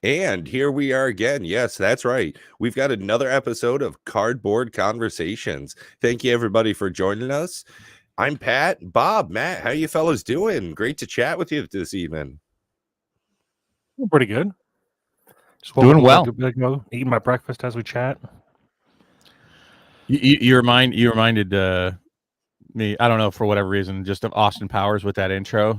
And here we are again. Yes, that's right. We've got another episode of Cardboard Conversations. Thank you, everybody, for joining us. I'm Pat, Bob, Matt. How you fellas doing? Great to chat with you this evening. Pretty good. Just doing well. Eating my breakfast as we chat. You reminded me. I don't know, for whatever reason, just of Austin Powers with that intro.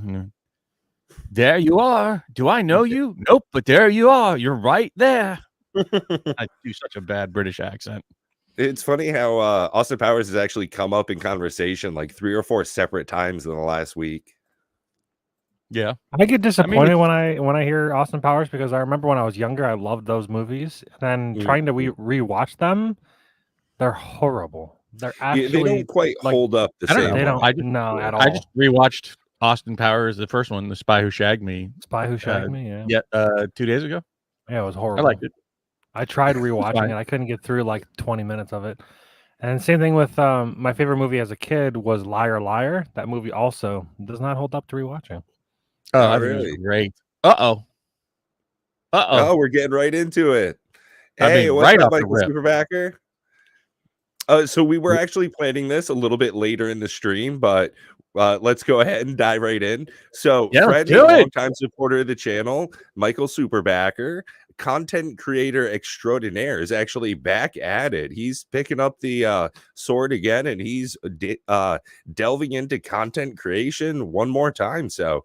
There you are. Do I know you? Nope, but there you are. You're right there. I do such a bad British accent. It's funny how Austin Powers has actually come up in conversation like 3 or 4 separate times in the last week. Yeah, I get disappointed when I hear Austin Powers, because I remember when I was younger, I loved those movies, and then trying to rewatch them, they're horrible. They're actually they don't quite hold up the same. They don't. No, at all. I just rewatched Austin Powers, the first one, The Spy Who Shagged Me. Spy Who Shagged Me, yeah. 2 days ago. Yeah, it was horrible. I liked it. I tried rewatching it. I couldn't get through like 20 minutes of it. And same thing with my favorite movie as a kid was Liar Liar. That movie also does not hold up to rewatching. Oh, really? Great. Oh, we're getting right into it. Hey, what's up, Michael Superbacker? So we were actually planning this a little bit later in the stream, but let's go ahead and dive right in. So, friend and longtime supporter of the channel, Michael Superbacker, content creator extraordinaire, is actually back at it. He's picking up the sword again, and he's delving into content creation one more time. So,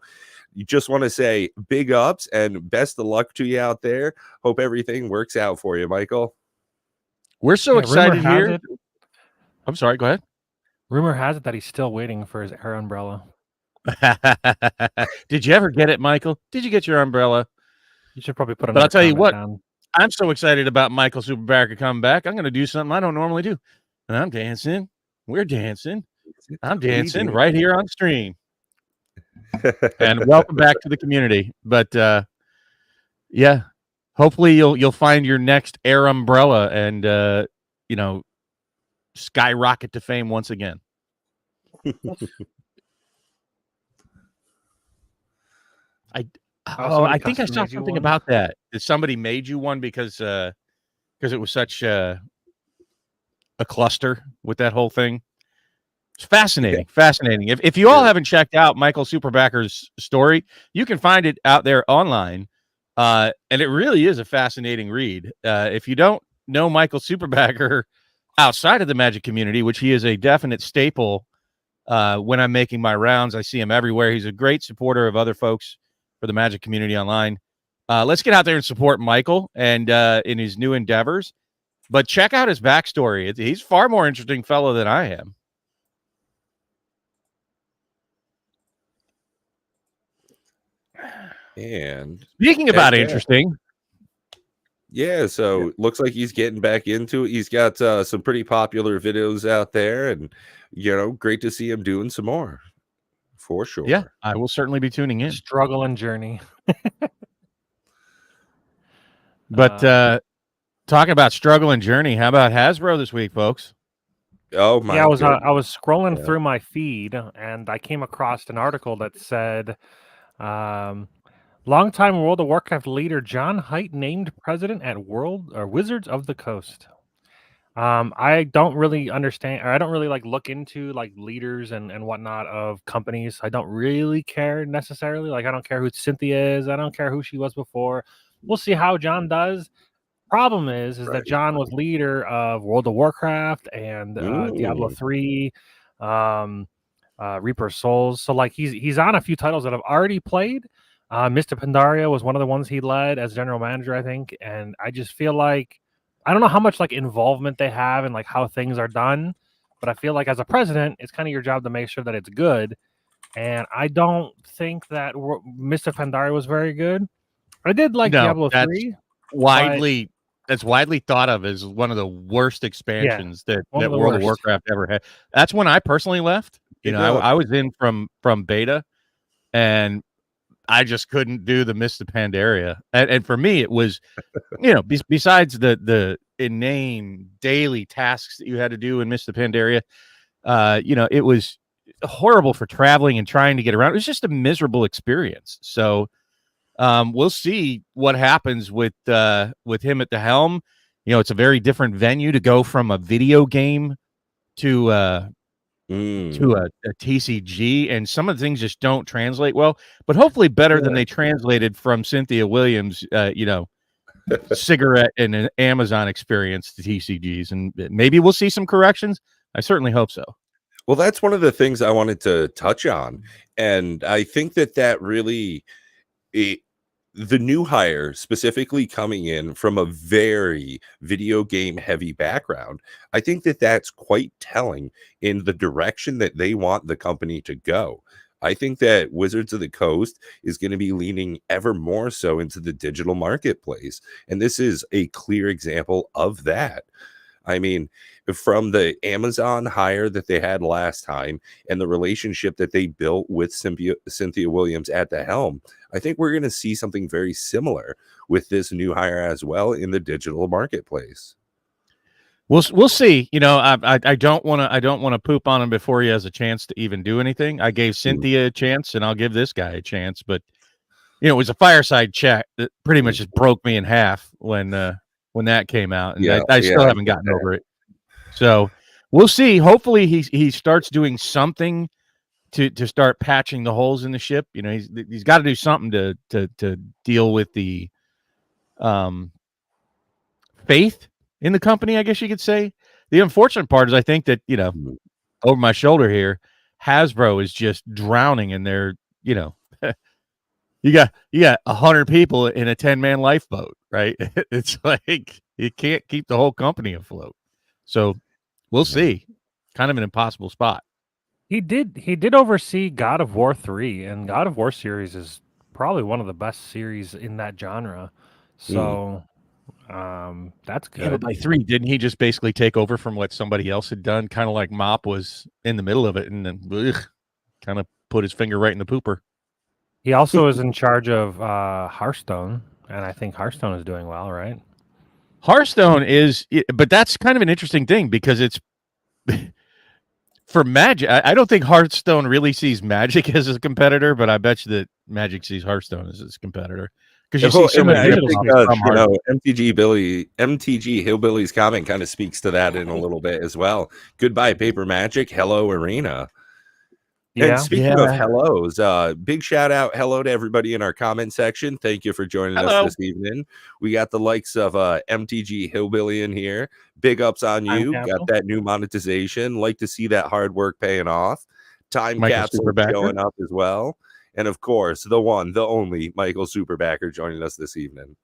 you just want to say big ups and best of luck to you out there. Hope everything works out for you, Michael. We're so excited here. I'm sorry, go ahead. Rumor has it that he's still waiting for his air umbrella. Did you ever get it, Michael? Did you get your umbrella? You should probably put it. But I'll tell you what, I'm so excited about Michael Superbacker coming back. I'm going to do something I don't normally do. And I'm dancing. We're dancing. I'm dancing right here on stream. And welcome back to the community. But yeah, hopefully you'll find your next air umbrella and skyrocket to fame once again. I think I saw something about that. Did somebody made you one because it was such a cluster with that whole thing? It's fascinating. Fascinating. If you all haven't checked out Michael Superbacker's story, you can find it out there online. And it really is a fascinating read. If you don't know Michael Superbacker outside of the Magic community, which he is a definite staple when I'm making my rounds, I see him everywhere. He's a great supporter of other folks for the Magic community online. Let's get out there and support Michael and in his new endeavors. But check out his backstory. He's far more interesting fellow than I am. And speaking about interesting, so looks like he's getting back into it. He's got some pretty popular videos out there, and great to see him doing some more, for sure. Yeah, I will certainly be tuning in. Struggle and journey. But talking about struggle and journey, how about Hasbro this week, folks? Oh my! Yeah, I was scrolling through my feed, and I came across an article that said, longtime World of Warcraft leader John Haidt named president at Wizards of the Coast. I don't really understand, or I don't really look into leaders and whatnot of companies. I don't really care necessarily. I don't care who Cynthia is. I don't care who she was before. We'll see how John does. Problem is that John was leader of World of Warcraft and Diablo 3, Reaper of Souls. So he's on a few titles that I've already played. Mr. Pandaria was one of the ones he led as general manager, I think. And I just feel like, I don't know how much involvement they have in how things are done, but I feel like as a president, it's kind of your job to make sure that it's good. And I don't think that Mr. Pandaria was very good. I did Diablo 3. That's widely thought of as one of the worst expansions that World of Warcraft ever had. That's when I personally left. I was in from beta, and I just couldn't do the Mist of Pandaria. And for me, it was, besides the inane daily tasks that you had to do in Mist of Pandaria, it was horrible for traveling and trying to get around. It was just a miserable experience. So We'll see what happens with him at the helm. It's a very different venue to go from a video game to a TCG, and some of the things just don't translate well. But hopefully, better than they translated from Cynthia Williams. Cigarette and an Amazon experience to TCGs, and maybe we'll see some corrections. I certainly hope so. Well, that's one of the things I wanted to touch on, and I think that really the new hire specifically coming in from a very video game heavy background, I think that's quite telling in the direction that they want the company to go. I think that Wizards of the Coast is going to be leaning ever more so into the digital marketplace. And this is a clear example of that. I mean, from the Amazon hire that they had last time and the relationship that they built with Cynthia Williams at the helm, I think we're going to see something very similar with this new hire as well in the digital marketplace. We'll see. I don't want to poop on him before he has a chance to even do anything. I gave Cynthia a chance, and I'll give this guy a chance. But it was a fireside chat that pretty much just broke me in half when that came out, and I still haven't gotten over it. So we'll see. Hopefully, he starts doing something to start patching the holes in the ship. He's got to do something to deal with the faith in the company, I guess you could say. The unfortunate part is I think that, over my shoulder here, Hasbro is just drowning in their, you got 100 people in a 10-man lifeboat, right? It's like you can't keep the whole company afloat. So we'll see. Kind of an impossible spot. He did oversee God of War 3, and God of War series is probably one of the best series in that genre. So that's good. Yeah, but by 3, didn't he just basically take over from what somebody else had done? Kind of like Mop was in the middle of it and then kind of put his finger right in the pooper. He also is in charge of Hearthstone, and I think Hearthstone is doing well, right? Hearthstone is, but that's kind of an interesting thing because it's for Magic. I don't think Hearthstone really sees Magic as a competitor, but I bet you that Magic sees Hearthstone as its competitor. Because you see so many MTG Hillbilly's comment kind of speaks to that in a little bit as well. Goodbye, Paper Magic. Hello, Arena. Yeah. And speaking of hellos, big shout out hello to everybody in our comment section. Thank you for joining us this evening. We got the likes of MTG Hillbilly in here. Big ups on you. Got that new monetization. Like to see that hard work paying off. Time Capsule showing up as well. And of course, the one, the only Michael Superbacker joining us this evening.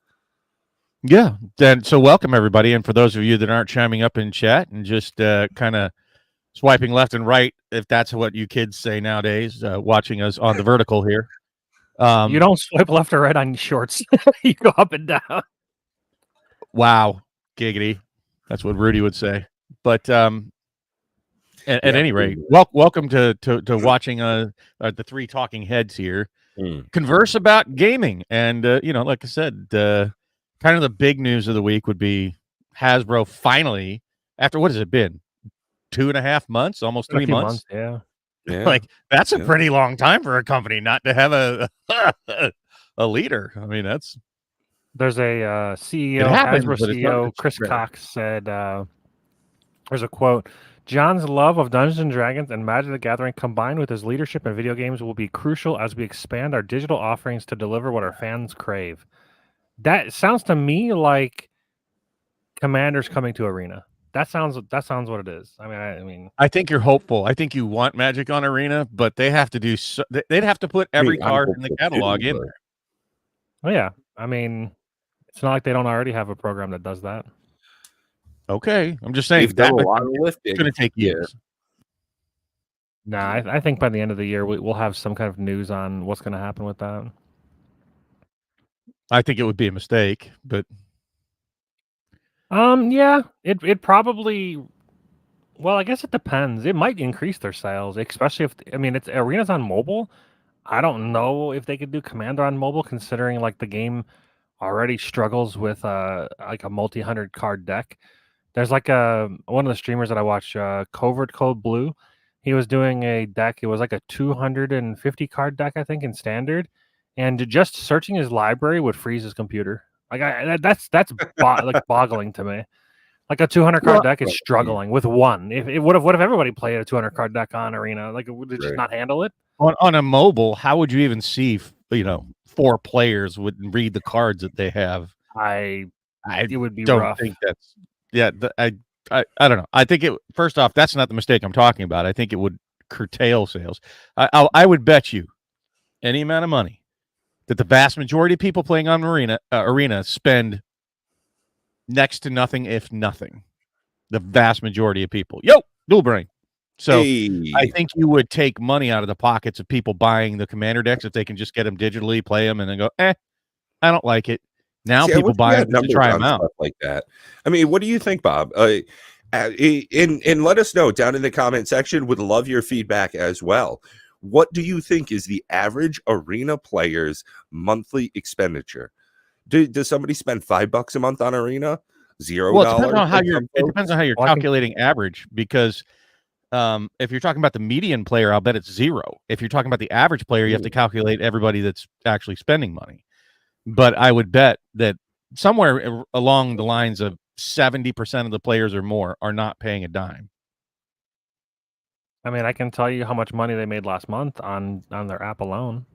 Yeah. So welcome, everybody. And for those of you that aren't chiming up in chat and just kind of swiping left and right, if that's what you kids say nowadays, watching us on the vertical here. You don't swipe left or right on shorts. You go up and down. Wow. Giggity. That's what Rudy would say. But at any rate, welcome to watching the three talking heads here converse about gaming. And, like I said, kind of the big news of the week would be Hasbro finally, after what has it been? 2.5 months, almost 3 months. Yeah. Like that's a pretty long time for a company not to have a leader. I mean, there's a CEO, Hasbro CEO, Chris Cox said, there's a quote, John's love of Dungeons and Dragons and Magic the Gathering combined with his leadership in video games will be crucial as we expand our digital offerings to deliver what our fans crave. That sounds to me like Commander's coming to Arena. That sounds what it is. I mean, I think you're hopeful. I think you want Magic on Arena, but they have to do. They'd have to put every card in the catalog in there. Oh yeah, I mean, it's not like they don't already have a program that does that. Okay, I'm just saying that it's going to take years. Nah, I think by the end of the year we'll have some kind of news on what's going to happen with that. I think it would be a mistake, but. Yeah, it probably. Well, I guess it depends. It might increase their sales, especially if it's Arena's on mobile. I don't know if they could do Commander on mobile, considering like the game already struggles with like a multi-100 card deck. There's like one of the streamers that I watch, Covert Code Blue. He was doing a deck. It was like a 250 card deck, I think, in Standard, and just searching his library would freeze his computer. Like that's like boggling to me. Like a 200 card deck is struggling with one. What if everybody played a 200 card deck on Arena? Like, would it just not handle it? On a mobile, how would you even see 4 players would read the cards that they have? It would be don't rough. think that's I don't know. I think first off, that's not the mistake I'm talking about. I think it would curtail sales. I would bet you any amount of money that the vast majority of people playing on Arena spend next to nothing, if nothing. The vast majority of people. Dual brain. So I think you would take money out of the pockets of people buying the commander decks if they can just get them digitally, play them, and then go, I don't like it. Now people buy them to try them out. Like that. I mean, what do you think, Bob? And let us know down in the comment section. Would love your feedback as well. What do you think is the average Arena player's monthly expenditure? Does somebody spend $5 a month on Arena? $0? Well, it depends on how you're calculating average, because if you're talking about the median player, I'll bet it's 0. If you're talking about the average player, you have to calculate everybody that's actually spending money. But I would bet that somewhere along the lines of 70% of the players or more are not paying a dime. I mean, I can tell you how much money they made last month on their app alone.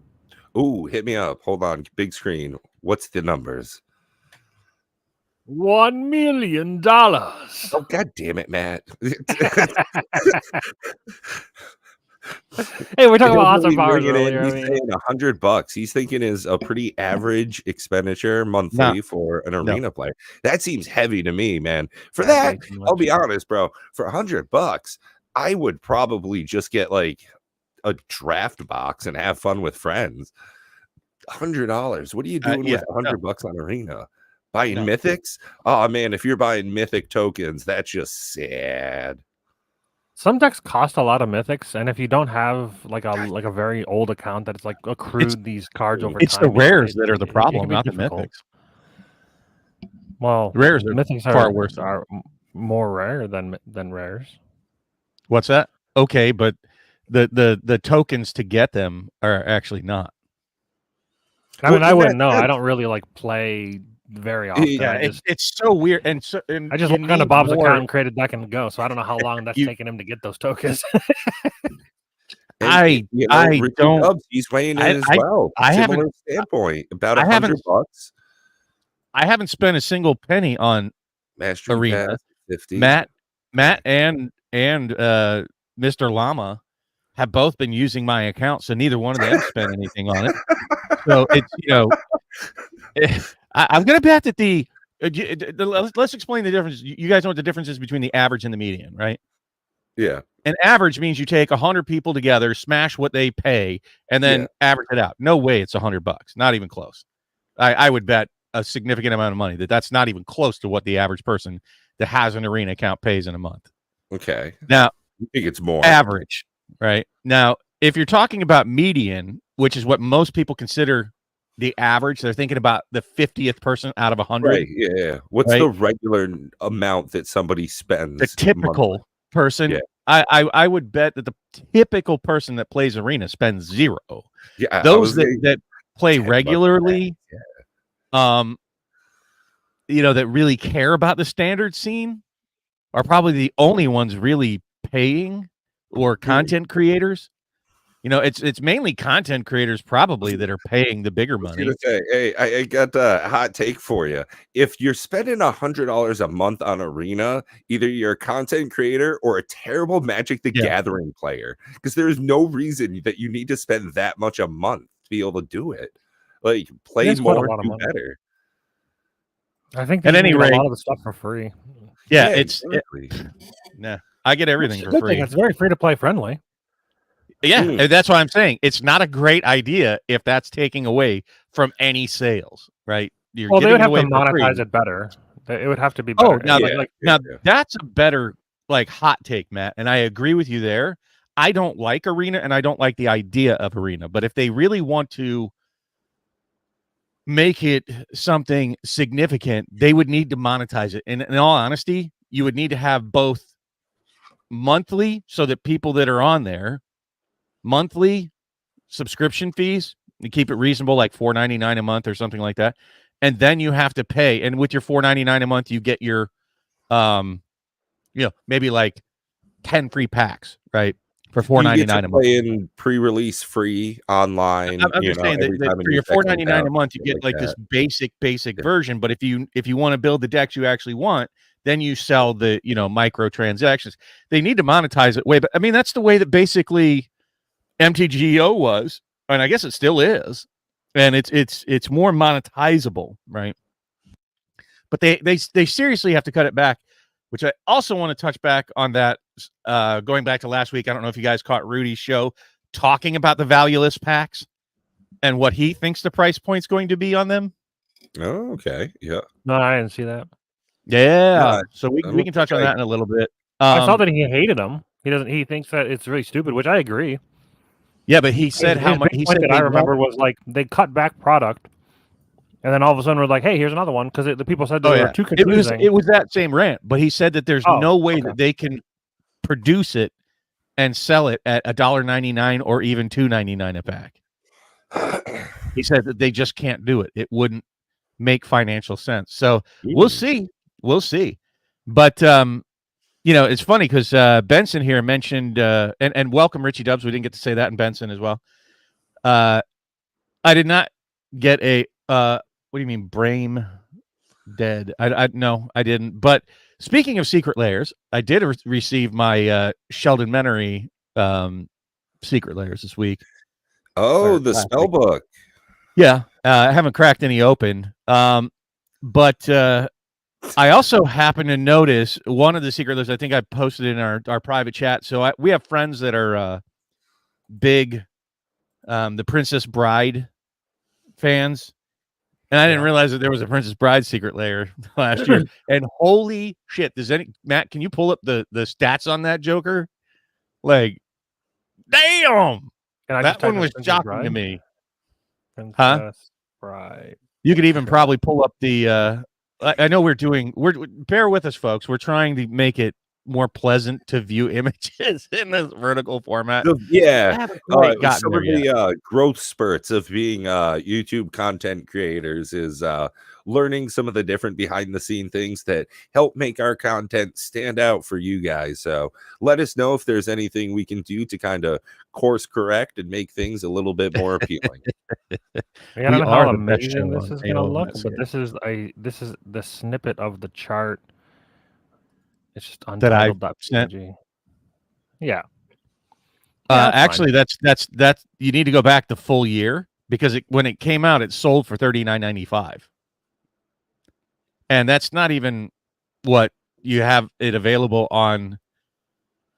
Ooh, hit me up. Hold on. Big screen. What's the numbers? $1 million. Oh, God damn it, Matt. Hey, we're talking about Austin Powers earlier. He's saying $100. He's thinking is a pretty average expenditure monthly for an Arena player. That seems heavy to me, man. For that, I'll be honest, bro. For $100, I would probably just get like a draft box and have fun with friends. $100. What are you doing with $100 on Arena? Buying mythics? Oh man, if you're buying mythic tokens, that's just sad. Some decks cost a lot of mythics, and if you don't have like a very old account that it's like accrued these cards over time, it's the rares that are the problem, not the mythics. Well, rares are mythics far worse. Are more rare than rares. What's that? Okay, but the tokens to get them are actually not. I mean, I wouldn't know. I don't really play very often. Yeah, it's so weird, and I just look on Bob's account and create a deck and go. So I don't know how long that's taking him to get those tokens. I don't. He's weighing in as well. Similar standpoint about $100. I haven't spent a single penny on Master Arena. 50. Matt, and Mr. Llama have both been using my account, so neither one of them spent anything on it. So it's I'm going to bet that let's explain the difference. You guys know what the difference is between the average and the median, right? Yeah. An average means you take 100 people together, smash what they pay, and then average it out. No way it's $100. Not even close. I would bet a significant amount of money that's not even close to what the average person that has an Arena account pays in a month. Okay. Now, I think it's more average, right? Now, if you're talking about median, which is what most people consider the average, they're thinking about the 50th person out of 100. Right. Yeah. What's the regular amount that somebody spends? The typical person. Yeah. I would bet that the typical person that plays Arena spends 0. Yeah. Those that play regularly, that really care about the standard scene are probably the only ones really paying, or content creators. It's mainly content creators probably that are paying the bigger money. Hey, I got a hot take for you. If you're spending $100 a month on Arena, either you're a content creator or a terrible Magic the Gathering player, because there's no reason that you need to spend that much a month to be able to do it. Like, play more, do better. I think at any rate, a lot of the stuff for free. Yeah, I get everything for free. It's very free to play friendly. Yeah, that's what I'm saying. It's not a great idea if that's taking away from any sales, right? They would have to monetize it better. It would have to be better. Now that's a better hot take, Matt, and I agree with you there. I don't like Arena, and I don't like the idea of Arena, but if they really want to make it something significant, they would need to monetize it. And in all honesty, you would need to have both monthly, so that people that are on there, monthly subscription fees, You keep it reasonable, like $4.99 a month or something like that, and then you have to pay. And with your $4.99 a month, you get your, maybe like 10 free packs, right? For $4.99 a month. Play in pre-release free online. I'm just saying that for your $4.99 a month, you get like this basic version. But if you want to build the decks you actually want, then you sell the microtransactions. They need to monetize it way, but I mean that's the way that basically MTGO was, and I guess it still is, and it's more monetizable, right? But they seriously have to cut it back, which I also want to touch back on that. Going back to last week, I don't know if you guys caught Rudy's show talking about the valueless packs and what he thinks the price point's going to be on them. Oh, okay, yeah. No, I didn't see that. Yeah, so we can touch on that in a little bit. I saw that he hated them. He thinks that it's really stupid, which I agree. Yeah, but he said how much. He said that I remember was like they cut back product, and then all of a sudden we're like, "Hey, here's another one," because the people said they were too confusing. It was that same rant, but he said that there's no way that they can produce it and sell it at $1.99 or even $2.99 a pack. He said that they just can't do it. It wouldn't make financial sense. So we'll see. But it's funny because Benson here mentioned and welcome Richie Dubs. We didn't get to say that in Benson as well. I did not get a what do you mean brain dead? No, I didn't. But speaking of secret layers, I did receive my Sheldon Menery secret layers this week. Oh, the spell book. Yeah, I haven't cracked any open. But I also happened to notice one of the secret layers. I think I posted in our private chat. So we have friends that are big the Princess Bride fans. And I didn't realize that there was a Princess Bride secret layer last year. And holy shit, Matt, can you pull up the stats on that Joker? Like, damn! That one was shocking to me. Princess Bride. You could even probably pull up the I know we're bear with us, folks. We're trying to make it more pleasant to view images in this vertical format. Some of the growth spurts of being YouTube content creators is learning some of the different behind the scene things that help make our content stand out for you guys. So let us know if there's anything we can do to kind of course correct and make things a little bit more appealing. I don't know how amazing this is going to look, but this is the snippet of the chart. It's just untitled.png. Yeah. Actually, that's you need to go back the full year because when it came out, it sold for $39.95, and that's not even what you have it available on.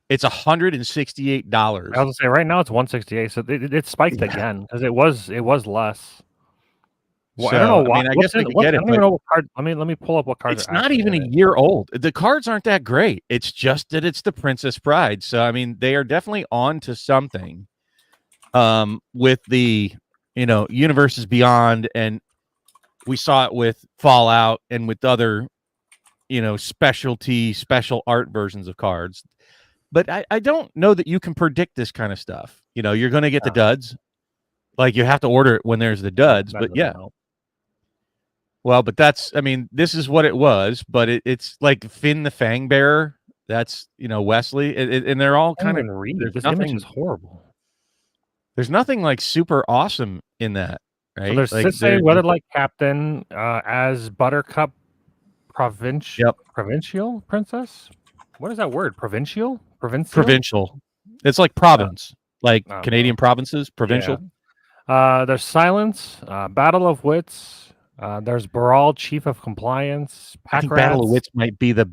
It's $168. I was gonna say right now it's $168, so it spiked again because it was less. Well, so, I don't know why. I guess I can get it. I don't even know what card. Let me pull up what cards. It's not even a year old. The cards aren't that great. It's just that it's the Princess Bride. So I mean, they are definitely on to something. With the Universes Beyond, and we saw it with Fallout and with other special art versions of cards. But I don't know that you can predict this kind of stuff. You're going to get the duds. Like you have to order it when there's the duds. But yeah. Help. Well, but this is what it was, but it's like Finn the Fang Bearer. That's, Wesley. And they're all kind of read. This image is horrible. There's nothing like super awesome in that, right? So there's Sisay, Weatherlight Captain, as Buttercup Provincial Princess. What is that word? Provincial? It's like province, Canadian provinces, provincial. Yeah. There's Silence, Battle of Wits. There's Baral, Chief of Compliance. I think Battle of Wits might be the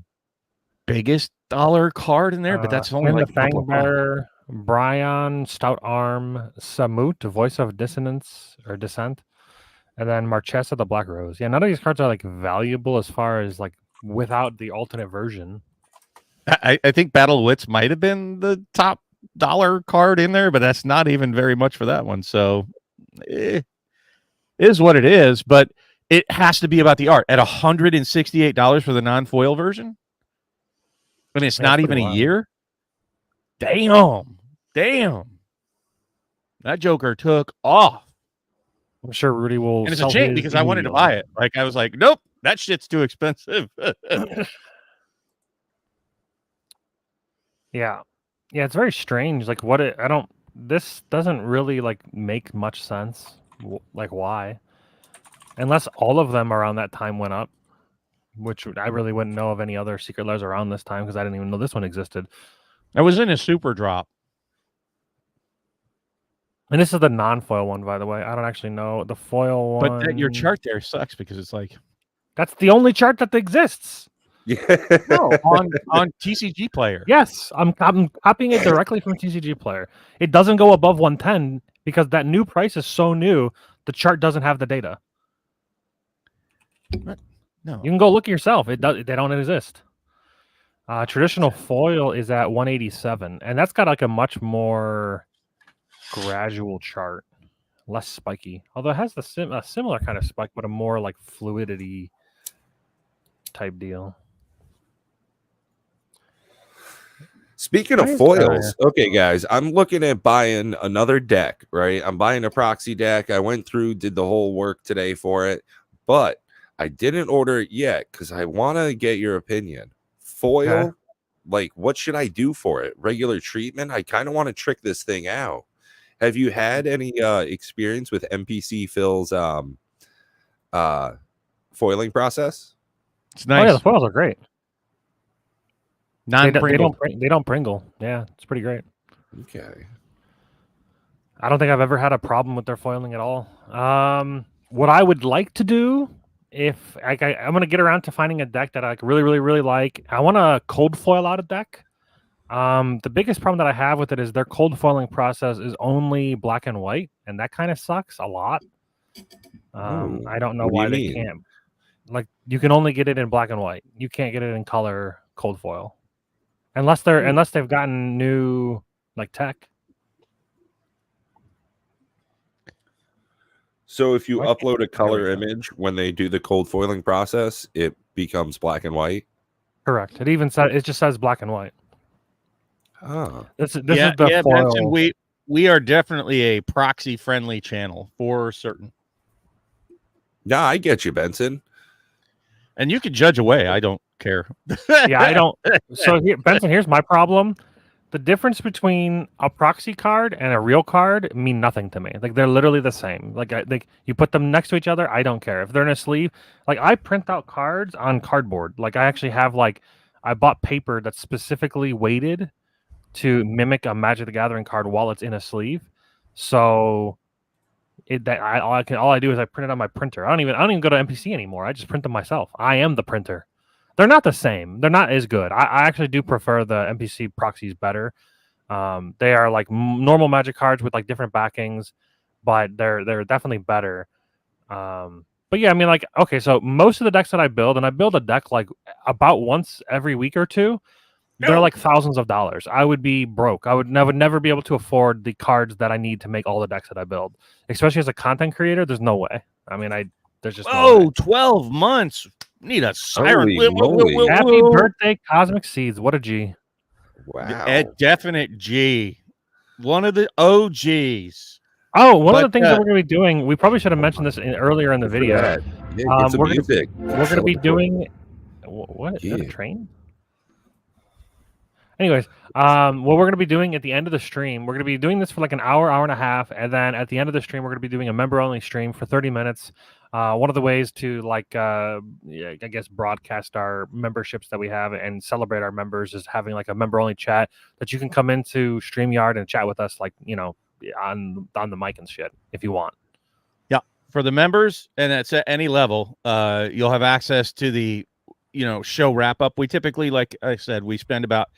biggest dollar card in there, but that's only like Fangbearer, Brian, Stout Arm, Samut, Voice of Dissonance or Dissent, and then Marchesa, the Black Rose. Yeah, none of these cards are valuable as far as without the alternate version. I think Battle of Wits might have been the top dollar card in there, but that's not even very much for that one. So it is what it is, but it has to be about the art at $168 for the non-foil version. And it's not even a year. Damn. That Joker took off. I'm sure Rudy will. And it's a shame because I wanted to buy it. Like I was like, nope, that shit's too expensive. Yeah, it's very strange. Like this doesn't really like make much sense. Like why? Unless all of them around that time went up, which I really wouldn't know of any other secret lairs around this time because I didn't even know this one existed. I was in a super drop. And this is the non-foil one, by the way. I don't actually know the foil one. But your chart there sucks because it's like that's the only chart that exists. Yeah. No, on TCG Player. Yes, I'm copying it directly from TCG Player. It doesn't go above 110 because that new price is so new. The chart doesn't have the data. What? No, you can go look yourself. They don't exist. Traditional foil is at 187, and that's got like a much more gradual chart, less spiky. Although it has a similar kind of spike, but a more like fluidity type deal. Speaking of foils, okay, guys, I'm looking at buying another deck, right? I'm buying a proxy deck. I went through, did the whole work today for it, but I didn't order it yet because I want to get your opinion. Foil, like, what should I do for it? Regular treatment? I kind of want to trick this thing out. Have you had any experience with NPC Phil's foiling process? It's nice. Oh yeah, the foils are great. They don't Pringle. Yeah, it's pretty great. Okay. I don't think I've ever had a problem with their foiling at all. What I would like to do, if I'm going to get around to finding a deck that I really, really, really like, I want to cold foil out a deck. The biggest problem that I have with it is their cold foiling process is only black and white, and that kind of sucks a lot. I don't know why they can't. Like, you can only get it in black and white. You can't get it in color cold foil. Unless they've gotten new like tech. So if you upload a color image when they do the cold foiling process, it becomes black and white. Correct. It just says black and white. Oh, this is the foil. Benson, we are definitely a proxy friendly channel for certain. Yeah, I get you, Benson. And you can judge away. I don't care. Yeah, I don't. So Benson, here's my problem. The difference between a proxy card and a real card mean nothing to me. Like, they're literally the same. Like you put them next to each other, I don't care. If they're in a sleeve, like, I print out cards on cardboard. Like, I actually have, like, I bought paper that's specifically weighted to mimic a Magic the Gathering card while it's in a sleeve. So all I do is I print it on my printer. I don't even go to NPC anymore. I just print them myself. I am the printer. They're not the same. They're not as good. I actually do prefer the NPC proxies better. They are like normal Magic cards with like different backings, but they're definitely better. But yeah, I mean, like, okay, so most of the decks that I build, and I build a deck like about once every week or two, they're like thousands of dollars. I would be broke. I would never be able to afford the cards that I need to make all the decks that I build. Especially as a content creator, there's no way. I mean, there's just no way. 12 months. Need a siren. Happy birthday, Cosmic Seeds. What a G. Wow. A definite G. One of the OGs. Oh, one of the things that we're going to be doing, we probably should have mentioned this earlier in the video. We're going to be doing... What? Is that a train? Anyways, what we're going to be doing at the end of the stream, we're going to be doing this for like an hour and a half, and then at the end of the stream, we're going to be doing a member-only stream for 30 minutes. One of the ways to, like, I guess, broadcast our memberships that we have and celebrate our members is having like a member-only chat that you can come into StreamYard and chat with us, like, you know, on the mic and shit if you want. Yeah, for the members, and that's at any level, you'll have access to the, you know, show wrap-up. We typically, like I said, we spend about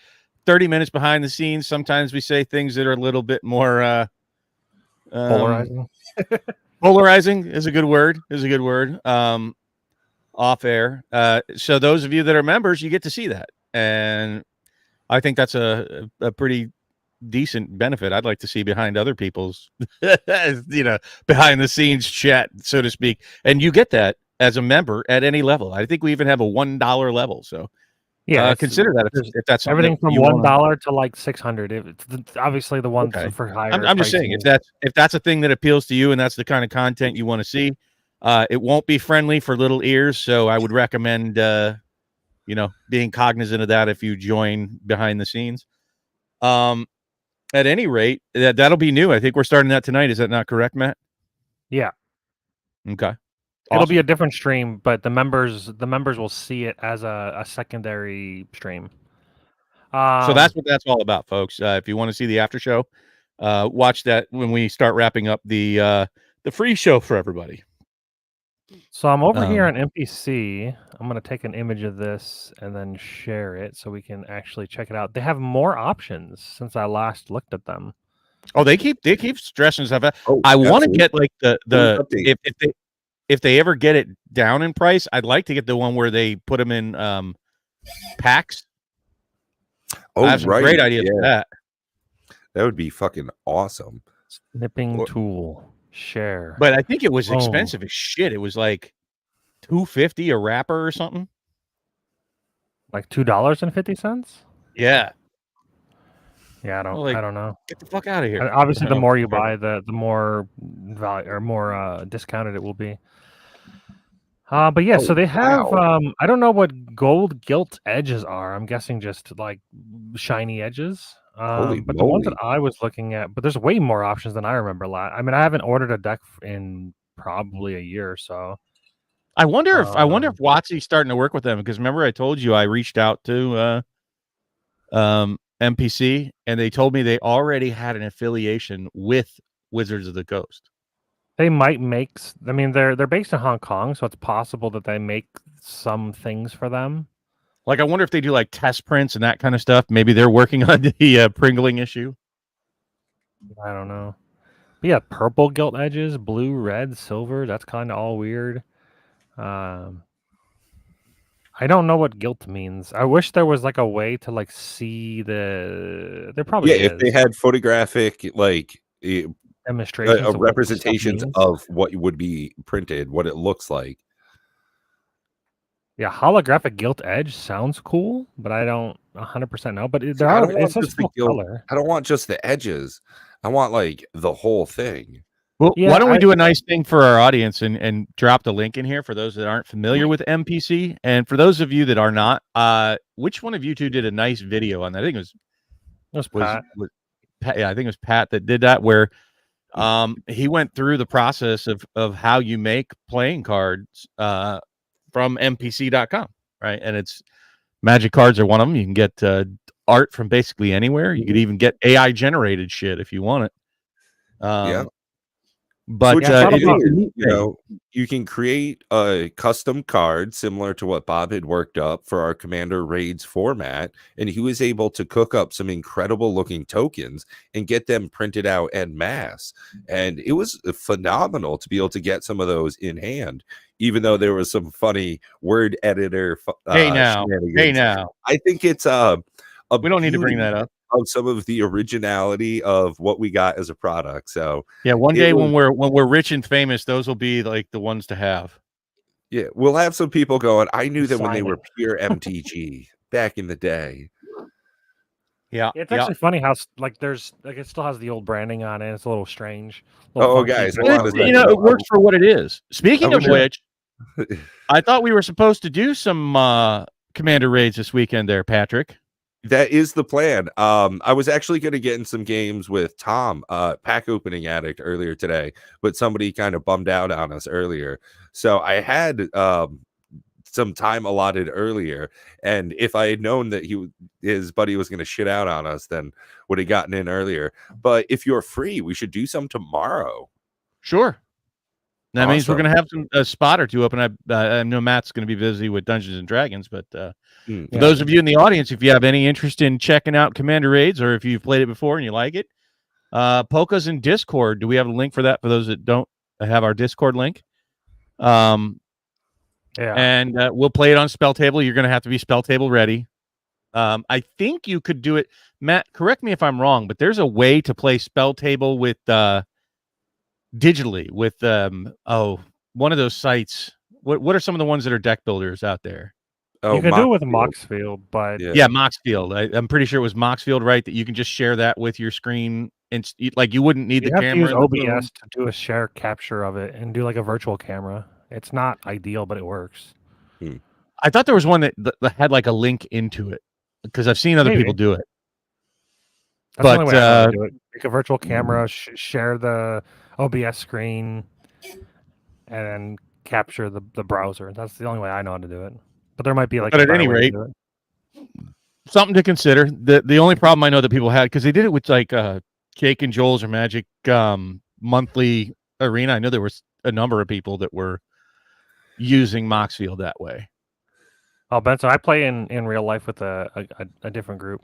30 minutes behind the scenes. Sometimes we say things that are a little bit more polarizing. Polarizing is a good word. Off air. So those of you that are members, you get to see that, and I think that's a pretty decent benefit. I'd like to see behind other people's, you know, behind the scenes chat, so to speak, and you get that as a member at any level. I think we even have a $1 level. So Yeah, consider that if that's everything from $1 to like 600. Obviously, the ones for higher. I'm just saying if that's a thing that appeals to you and that's the kind of content you want to see, it won't be friendly for little ears. So I would recommend being cognizant of that if you join behind the scenes. At any rate, that'll be new. I think we're starting that tonight. Is that not correct, Matt? Yeah. Okay. It'll be a different stream, but the members will see it as a secondary stream. So that's what that's all about, folks. If you want to see the after show, watch that when we start wrapping up the free show for everybody. So I'm over here on NPC. I'm going to take an image of this and then share it so we can actually check it out. They have more options since I last looked at them. Oh, they keep stressing stuff. I want to get like the if they ever get it down in price, I'd like to get the one where they put them in packs. Oh, I have some great ideas for that. That would be fucking awesome. Snipping tool, share. But I think it was expensive as shit. It was like $2.50 a wrapper or something. Like $2.50? Yeah. Yeah, I don't know. Get the fuck out of here. Obviously, the more you buy, the more value or more discounted it will be. But yeah, so they have I don't know what gold gilt edges are. I'm guessing just like shiny edges. But the ones that I was looking at, but there's way more options than I remember. I mean, I haven't ordered a deck in probably a year or so. I wonder if WotC's starting to work with them, because remember I told you I reached out to MPC and they told me they already had an affiliation with Wizards of the Coast. They might make. I mean, they're based in Hong Kong, so it's possible that they make some things for them. Like, I wonder if they do like test prints and that kind of stuff. Maybe they're working on the Pringling issue. I don't know. But yeah, purple gilt edges, blue, red, silver. That's kind of all weird. I don't know what gilt means. I wish there was like a way to like see the. There probably is. If they had photographic like demonstrations, representations of what would be printed, what it looks like. Yeah, holographic gilt edge sounds cool, but I don't 100% know. But it's just the color. I don't want just the edges. I want like the whole thing. Well, why don't we do a nice thing for our audience and drop the link in here for those that aren't familiar with MPC, and for those of you that are not, which one of you two did a nice video on that? I think it was Pat. Yeah, I think it was Pat that did that, where he went through the process of how you make playing cards from mpc.com, right? And it's Magic cards are one of them. You can get art from basically anywhere. You could even get AI generated shit if you want it. But you can create a custom card similar to what Bob had worked up for our Commander Raids format, and he was able to cook up some incredible looking tokens and get them printed out en masse. And it was phenomenal to be able to get some of those in hand, even though there was some funny word editor. Hey now, I think it's we don't need to bring that up. Of some of the originality of what we got as a product. So yeah, one day when we're rich and famous, those will be like the ones to have. Yeah, we'll have some people going, I knew them when they were pure MTG back in the day. Yeah, it's actually funny how like there's like it still has the old branding on it. It's a little strange. Guys, it works for what it is. Speaking of which, I thought we were supposed to do some Commander raids this weekend there, Patrick. That is the plan. I was actually going to get in some games with Tom, pack opening addict, earlier today, but somebody kind of bummed out on us earlier. So I had some time allotted earlier, and if I had known that his buddy was going to shit out on us, then would have gotten in earlier. But if you're free, we should do some tomorrow. Sure. That means we're going to have a spot or two open. I know Matt's going to be busy with Dungeons and Dragons, but for those of you in the audience, if you have any interest in checking out Commander Raids, or if you've played it before and you like it, poke us in Discord. Do we have a link for that for those that don't have our Discord link? And we'll play it on Spell Table. You're going to have to be Spell Table ready. I think you could do it. Matt, correct me if I'm wrong, but there's a way to play Spell Table with digitally with one of those sites. What are some of the ones that are deck builders out there? Oh, you can do it with Moxfield, but yeah, Moxfield. I'm pretty sure it was Moxfield, right? That you can just share that with your screen, and like you wouldn't need the camera. You have to use OBS to do a share capture of it and do like a virtual camera. It's not ideal, but it works. I thought there was one that had like a link into it because I've seen other people do it. That's the only way I know how to do it. Make a virtual camera, share the OBS screen, and capture the browser. That's the only way I know how to do it. But there might be like. But at any rate, something to consider. The only problem I know that people had, because they did it with like Jake and Joel's or Magic monthly arena. I know there was a number of people that were using Moxfield that way. Oh, Benson, I play in real life with a different group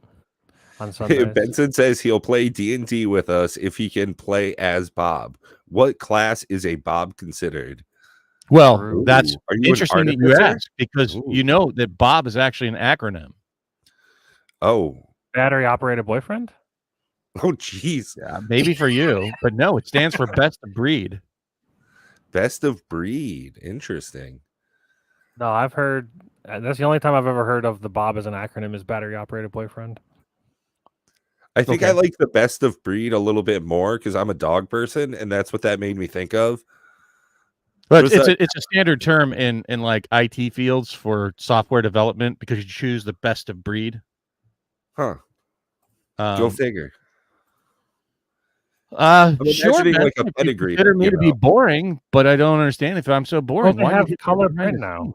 on Sundays. Benson says he'll play D&D with us if he can play as Bob. What class is a Bob considered? Well, that's interesting that you ask, because you know that Bob is actually an acronym. Oh. Battery operated boyfriend? Oh, jeez. Yeah, maybe for you, but no, it stands for best of breed. Best of breed. Interesting. No, I've heard, that's the only time I've ever heard of the Bob as an acronym is battery operated boyfriend. I think I like the best of breed a little bit more because I'm a dog person, and that's what that made me think of. But it's a standard term in like IT fields for software development because you choose the best of breed. Huh. Go figure. Sure, like a pedigree. Consider me to be boring, but I don't understand if I'm so boring. Well, they have color print now.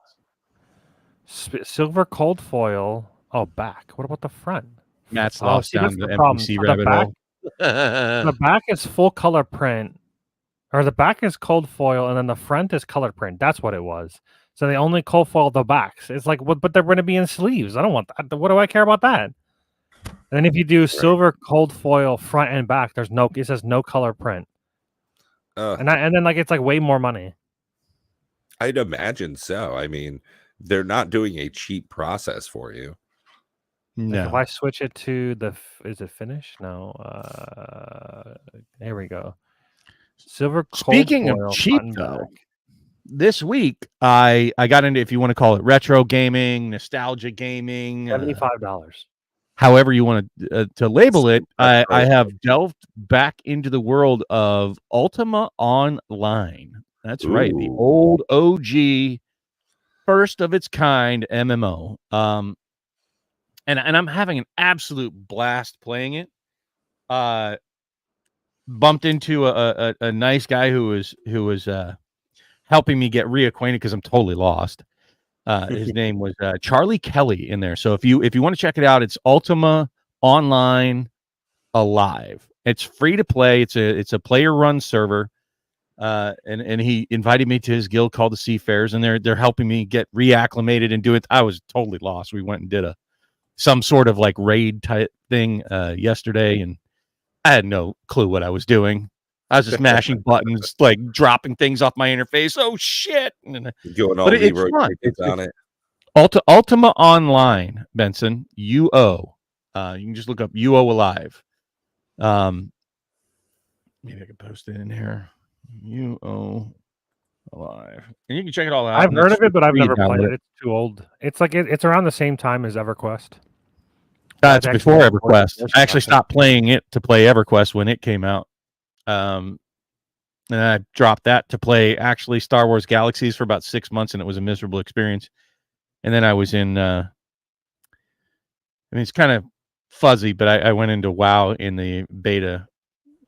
Silver cold foil. Oh, back. What about the front? Matt's lost down the MPC rabbit hole. The back is full color print. Or the back is cold foil, and then the front is color print. That's what it was. So they only cold foil the backs. It's like, but they're going to be in sleeves. I don't want that. What do I care about that? And then if you do silver cold foil front and back, it says no color print. And then like it's like way more money. I'd imagine so. I mean, they're not doing a cheap process for you. No. Like if I switch it to is it finish? No. Here we go. Silver cold Speaking foil, of cheap, though, this week I got into, if you want to call it retro gaming, nostalgia gaming, $75. However you want to label it. I have delved back into the world of Ultima Online. That's right, the old OG, first of its kind MMO. And I'm having an absolute blast playing it. Bumped into a nice guy who was helping me get reacquainted because I'm totally lost. His name was Charlie Kelly in there. So if you want to check it out, it's Ultima Online Alive. It's free to play. It's a player run server. And he invited me to his guild called the Seafarers, and they're helping me get reacclimated and do it. I was totally lost. We went and did some sort of like raid type thing yesterday, and I had no clue what I was doing. I was just mashing buttons, like dropping things off my interface. Oh shit! Going all Leroy Jenkins on it. Ultima Online, Benson. UO. You can just look up UO Alive. Maybe I can post it in here. UO Alive, and you can check it all out. I've heard of it, but I've never played it. It's too old. It's like it's around the same time as EverQuest. That's before EverQuest. I actually stopped playing it to play EverQuest when it came out. And I dropped that to play actually Star Wars Galaxies for about 6 months, and it was a miserable experience. And then I was in, I mean, it's kind of fuzzy, but I went into WoW in the beta,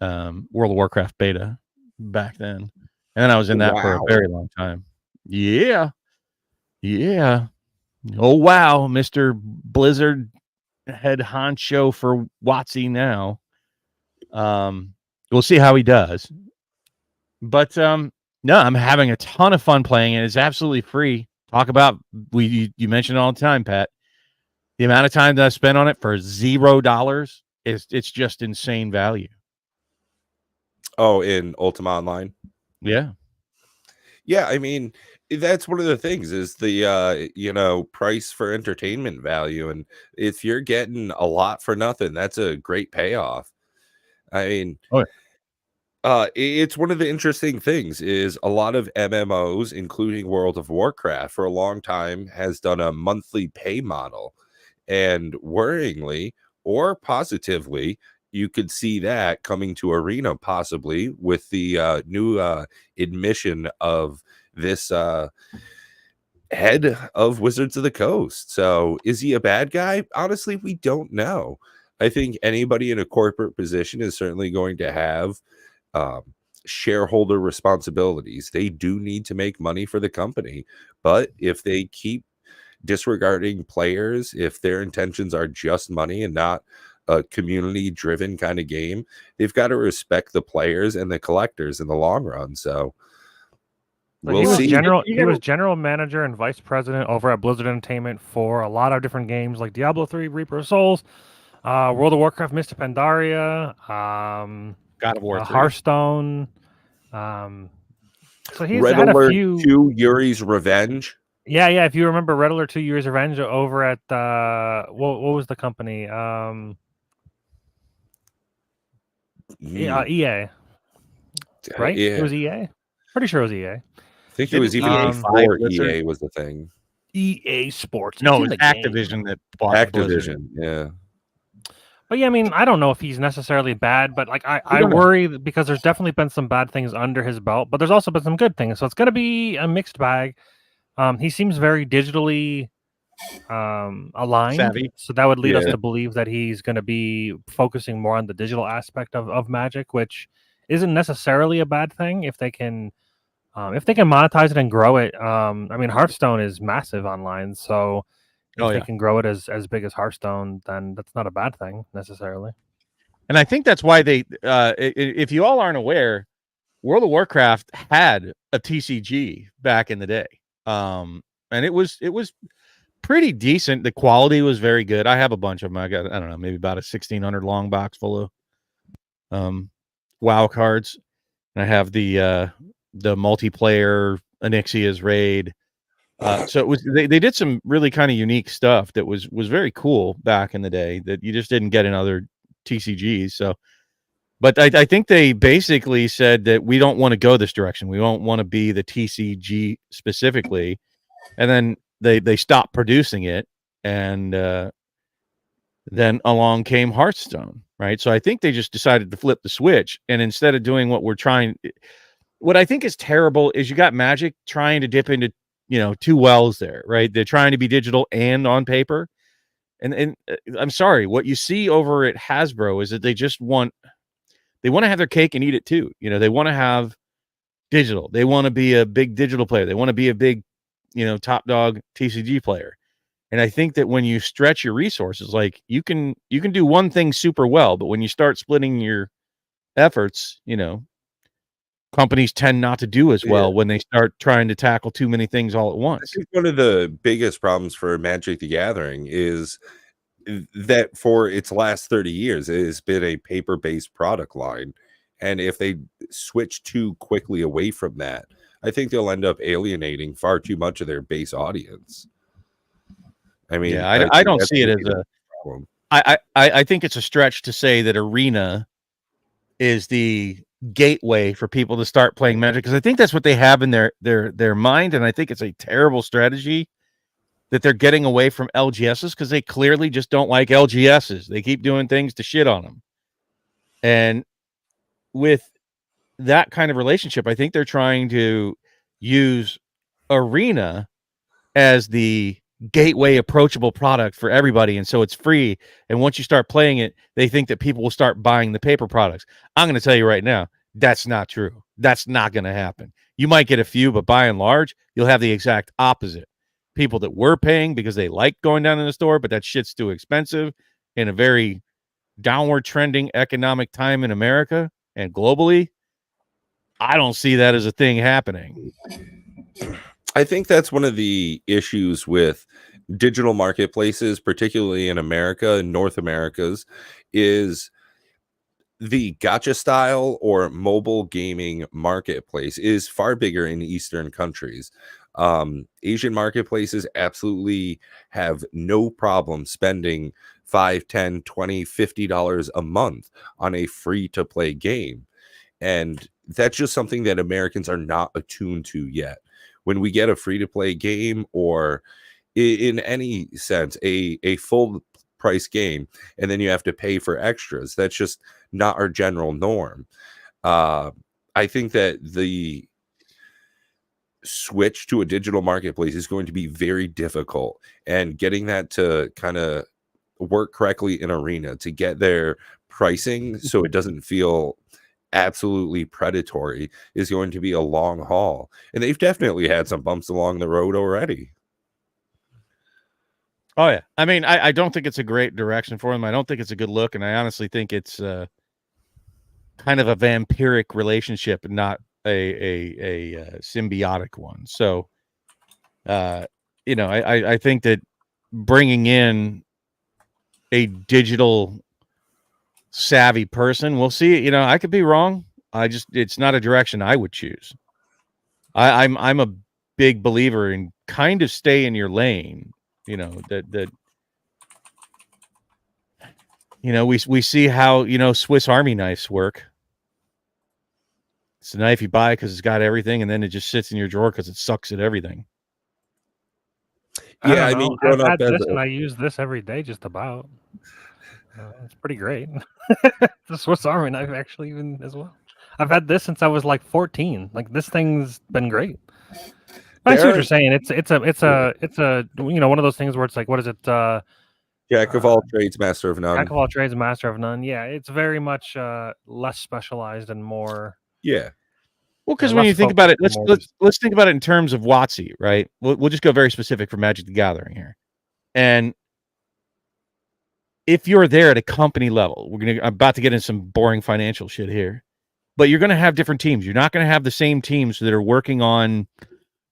World of Warcraft beta back then. And then I was in that for a very long time. Yeah. Yeah. Oh, wow. Mr. Blizzard head honcho for WotC now. We'll see how he does. But no, I'm having a ton of fun playing it. It's absolutely free. Talk about you mention it all the time, Pat. The amount of time that I spent on it for $0 it's just insane value. Oh, in Ultima Online? Yeah. Yeah, I mean, that's one of the things is the price for entertainment value. And if you're getting a lot for nothing, that's a great payoff. I mean, It's one of the interesting things is a lot of MMOs, including World of Warcraft, for a long time has done a monthly pay model. And worryingly or positively, you could see that coming to Arena possibly with the new admission of this head of Wizards of the Coast. So is he a bad guy? Honestly, we don't know. I think anybody in a corporate position is certainly going to have shareholder responsibilities. They do need to make money for the company, but if they keep disregarding players, if their intentions are just money and not a community driven kind of game, they've got to respect the players and the collectors in the long run. So we'll see. He was general manager and vice president over at Blizzard Entertainment for a lot of different games like Diablo 3, Reaper of Souls, World of Warcraft, Mists of Pandaria, God of War 3. Hearthstone. So he's Red had Alert a few. 2, Yuri's Revenge. Yeah. If you remember Red Alert 2, Yuri's Revenge over at what was the company? EA. Right? Yeah. It was EA. Pretty sure it was EA. I think it was even before EA was the thing. EA Sports. No, it was Activision that bought Activision. Yeah. But yeah, I mean, I don't know if he's necessarily bad, but like I worry because there's definitely been some bad things under his belt, but there's also been some good things. So it's going to be a mixed bag. He seems very digitally aligned, savvy. So that would lead us to believe that he's going to be focusing more on the digital aspect of Magic, which isn't necessarily a bad thing if they can monetize it and grow it. I mean, Hearthstone is massive online, so if they can grow it as big as Hearthstone, then that's not a bad thing necessarily. And I think that's why they, if you all aren't aware, World of Warcraft had a TCG back in the day, and it was pretty decent. The quality was very good. I have a bunch of them. I got, I don't know, maybe about a 1,600 long box full of WoW cards. And I have the multiplayer Onyxia's raid. So it was they did some really kind of unique stuff that was very cool back in the day that you just didn't get in other TCGs. So, but I think they basically said that we don't want to go this direction. We don't want to be the TCG specifically, and then they stopped producing it, and then along came Hearthstone, right? So I think they just decided to flip the switch, and instead of doing what I think is terrible is you got Magic trying to dip into two wells there, right? They're trying to be digital and on paper. And I'm sorry, what you see over at Hasbro is that they want to have their cake and eat it too. They want to have digital. They want to be a big digital player. They want to be a big, top dog TCG player. And I think that when you stretch your resources, like you can do one thing super well, but when you start splitting your efforts, companies tend not to do as well when they start trying to tackle too many things all at once. I think one of the biggest problems for Magic the Gathering is that for its last 30 years, it has been a paper-based product line. And if they switch too quickly away from that, I think they'll end up alienating far too much of their base audience. I mean, I don't see it as a problem. I think it's a stretch to say that Arena is the gateway for people to start playing Magic, because I think that's what they have in their mind, and I think it's a terrible strategy that they're getting away from LGSs because they clearly just don't like LGSs. They keep doing things to shit on them, and with that kind of relationship, I think they're trying to use Arena as the gateway approachable product for everybody, and so it's free, and once you start playing it, they think that people will start buying the paper products. I'm going to tell you right now, that's not true. That's not going to happen. You might get a few, but by and large, you'll have the exact opposite. People that were paying because they like going down in the store, but that shit's too expensive in a very downward trending economic time in America and globally. I don't see that as a thing happening. I think that's one of the issues with digital marketplaces, particularly in America and North America's, is the gacha style or mobile gaming marketplace is far bigger in Eastern countries. Asian marketplaces absolutely have no problem spending $5, $10, $20, $50 a month on a free to play game. And that's just something that Americans are not attuned to yet. When we get a free-to-play game, or in any sense, a full price game, and then you have to pay for extras, that's just not our general norm. I think that the switch to a digital marketplace is going to be very difficult, and getting that to kind of work correctly in Arena to get their pricing so it doesn't feel absolutely predatory is going to be a long haul, and they've definitely had some bumps along the road already. Oh yeah, I mean, I don't think it's a great direction for them. I don't think it's a good look, and I honestly think it's kind of a vampiric relationship, not a symbiotic one. So, you know, I think that bringing in a digital savvy person, we'll see. You know, I could be wrong. It's not a direction I would choose. I'm a big believer in kind of stay in your lane. You know, that you know, we see how, you know, Swiss Army knives work. It's a knife you buy because it's got everything, and then it just sits in your drawer because it sucks at everything. Yeah, I mean, I've had this and I use this every day, just about. It's pretty great. The Swiss Army knife, actually, even as well. I've had this since I was like 14. Like, this thing's been great. I see what you're saying. It's a you know, one of those things where it's like, what is it? Jack of all trades, master of none. Jack of all trades, master of none. Yeah, it's very much less specialized and more. Yeah. Well, because when you think about it, let's think about it in terms of WotC, right? We'll just go very specific for Magic the Gathering here, and if you're there at a company level, I'm about to get into some boring financial shit here, but you're going to have different teams. You're not going to have the same teams that are working on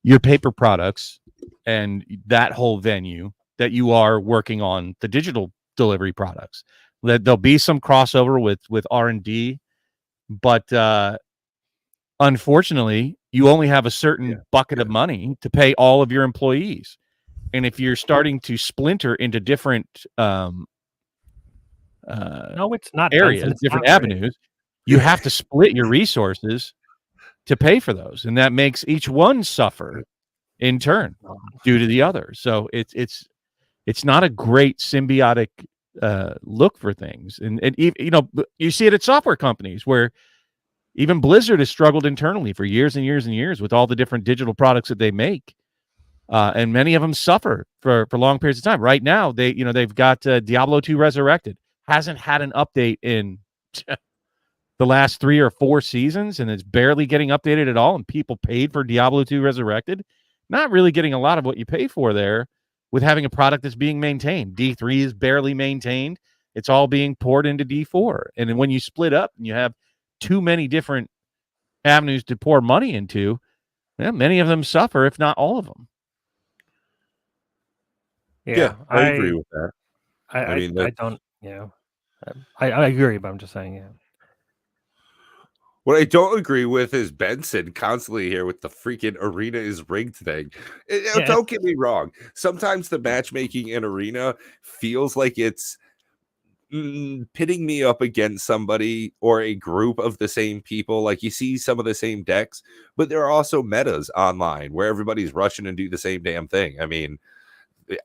your paper products and that whole venue that you are working on the digital delivery products. There'll be some crossover with R&D, but unfortunately, you only have a certain bucket of money to pay all of your employees. And if you're starting to splinter into different no, it's not areas, different avenues, you have to split your resources to pay for those, and that makes each one suffer in turn due to the other. So it's not a great symbiotic look for things, and you know, you see it at software companies where even Blizzard has struggled internally for years and years and years with all the different digital products that they make, and many of them suffer for long periods of time. Right now, they've got Diablo 2 Resurrected, hasn't had an update in the last 3 or 4 seasons, and it's barely getting updated at all, and people paid for Diablo 2 Resurrected, not really getting a lot of what you pay for there with having a product that's being maintained. D3 is barely maintained. It's all being poured into D4. And then when you split up and you have too many different avenues to pour money into, many of them suffer, if not all of them. Yeah, I agree with that. I mean, I don't, I agree, but I'm just saying, What I don't agree with is Benson constantly here with the freaking Arena is rigged thing. Don't get me wrong. Sometimes the matchmaking in Arena feels like it's pitting me up against somebody or a group of the same people. Like, you see some of the same decks, but there are also metas online where everybody's rushing and do the same damn thing. I mean,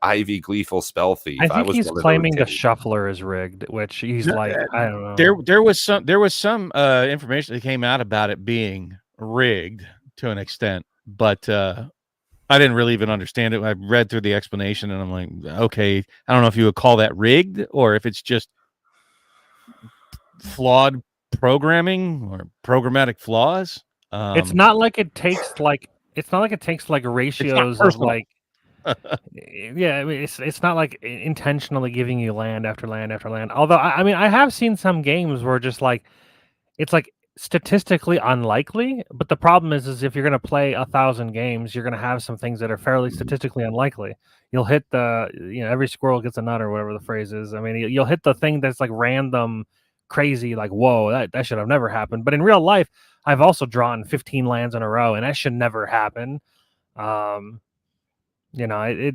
Ivy Gleeful Spell Thief. I think he's claiming the shuffler is rigged, which he's like, I don't know. There was some information that came out about it being rigged to an extent, but I didn't really even understand it. I read through the explanation and I'm like, okay, I don't know if you would call that rigged or if it's just flawed programming or programmatic flaws. It's not like it takes ratios of like. Yeah, I mean, it's not like intentionally giving you land after land after land. Although I mean, I have seen some games where just like it's like statistically unlikely, but the problem is if you're going to play 1,000 games, you're going to have some things that are fairly statistically unlikely. You'll hit every squirrel gets a nut or whatever the phrase is. I mean, you'll hit the thing that's like random, crazy, like whoa, that should have never happened. But in real life, I've also drawn 15 lands in a row, and that should never happen. You know, I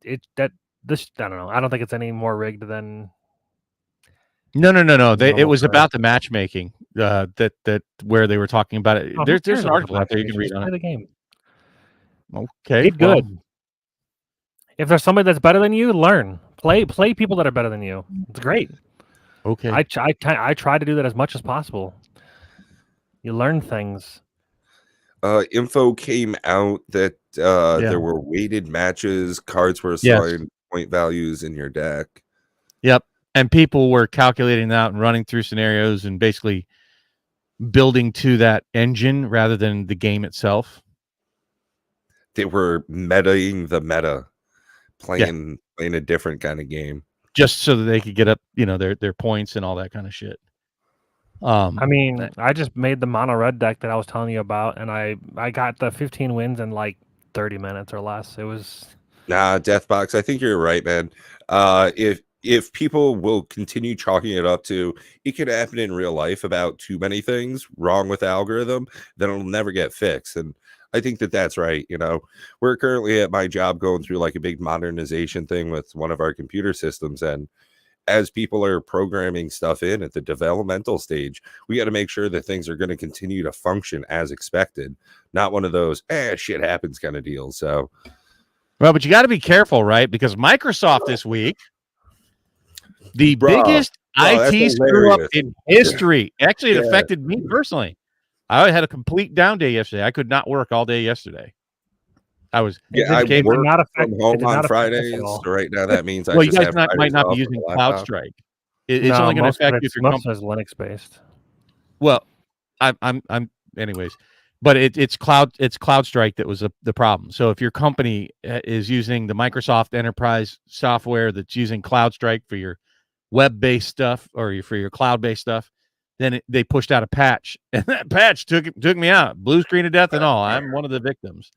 don't know. I don't think it's any more rigged than. No. It was about the matchmaking. that where they were talking about it. There's an article out there you can read on play it. the game. Okay, get good. If there's somebody that's better than you, learn. Play people that are better than you. It's great. Okay. I try to do that as much as possible. You learn things. Info came out that there were weighted matches, cards were assigned point values in your deck. Yep. And people were calculating that and running through scenarios and basically building to that engine rather than the game itself. They were metaing the meta, playing a different kind of game, just so that they could get up, their points and all that kind of shit. I mean, I just made the mono red deck that I was telling you about, and I got the 15 wins in like 30 minutes or less. It was Deathbox. I think you're right, man. If people will continue chalking it up to it could happen in real life about too many things wrong with the algorithm, then it'll never get fixed. And I think that's right. We're currently at my job going through like a big modernization thing with one of our computer systems, and as people are programming stuff in at the developmental stage, we got to make sure that things are going to continue to function as expected, not one of those shit happens kind of deals. So, well, but you got to be careful, right? Because Microsoft this week, the biggest IT screw up in history. Actually, it affected me personally. I had a complete down day yesterday. I could not work all day yesterday. I work from home on Fridays. So right now that means you guys might not be using CloudStrike. It's only going to affect you if your company is Linux based. Well, I'm anyways, but it's CloudStrike that was the problem. So if your company is using the Microsoft Enterprise software that's using CloudStrike for your web-based stuff or for your cloud-based stuff, then they pushed out a patch, and that patch took me out, blue screen of death and all. I'm one of the victims.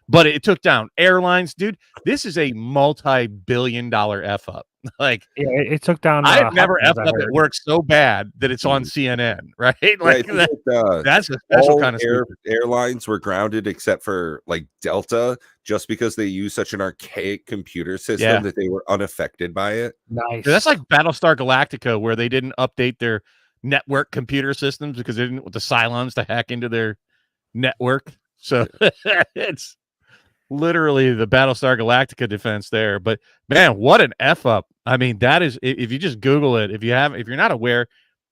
But it took down airlines, dude. This is a multi-billion-dollar F up. It took down. I've never F up at work so bad that it's on CNN, right? That's a special kind of airlines were grounded except for like Delta, just because they use such an archaic computer system that they were unaffected by it. Nice. That's like Battlestar Galactica, where they didn't update their network computer systems because they didn't want the Cylons to hack into their network. So it's literally the Battlestar Galactica defense there. But man, what an F up. I mean, that is, if you just Google it, if you're not aware,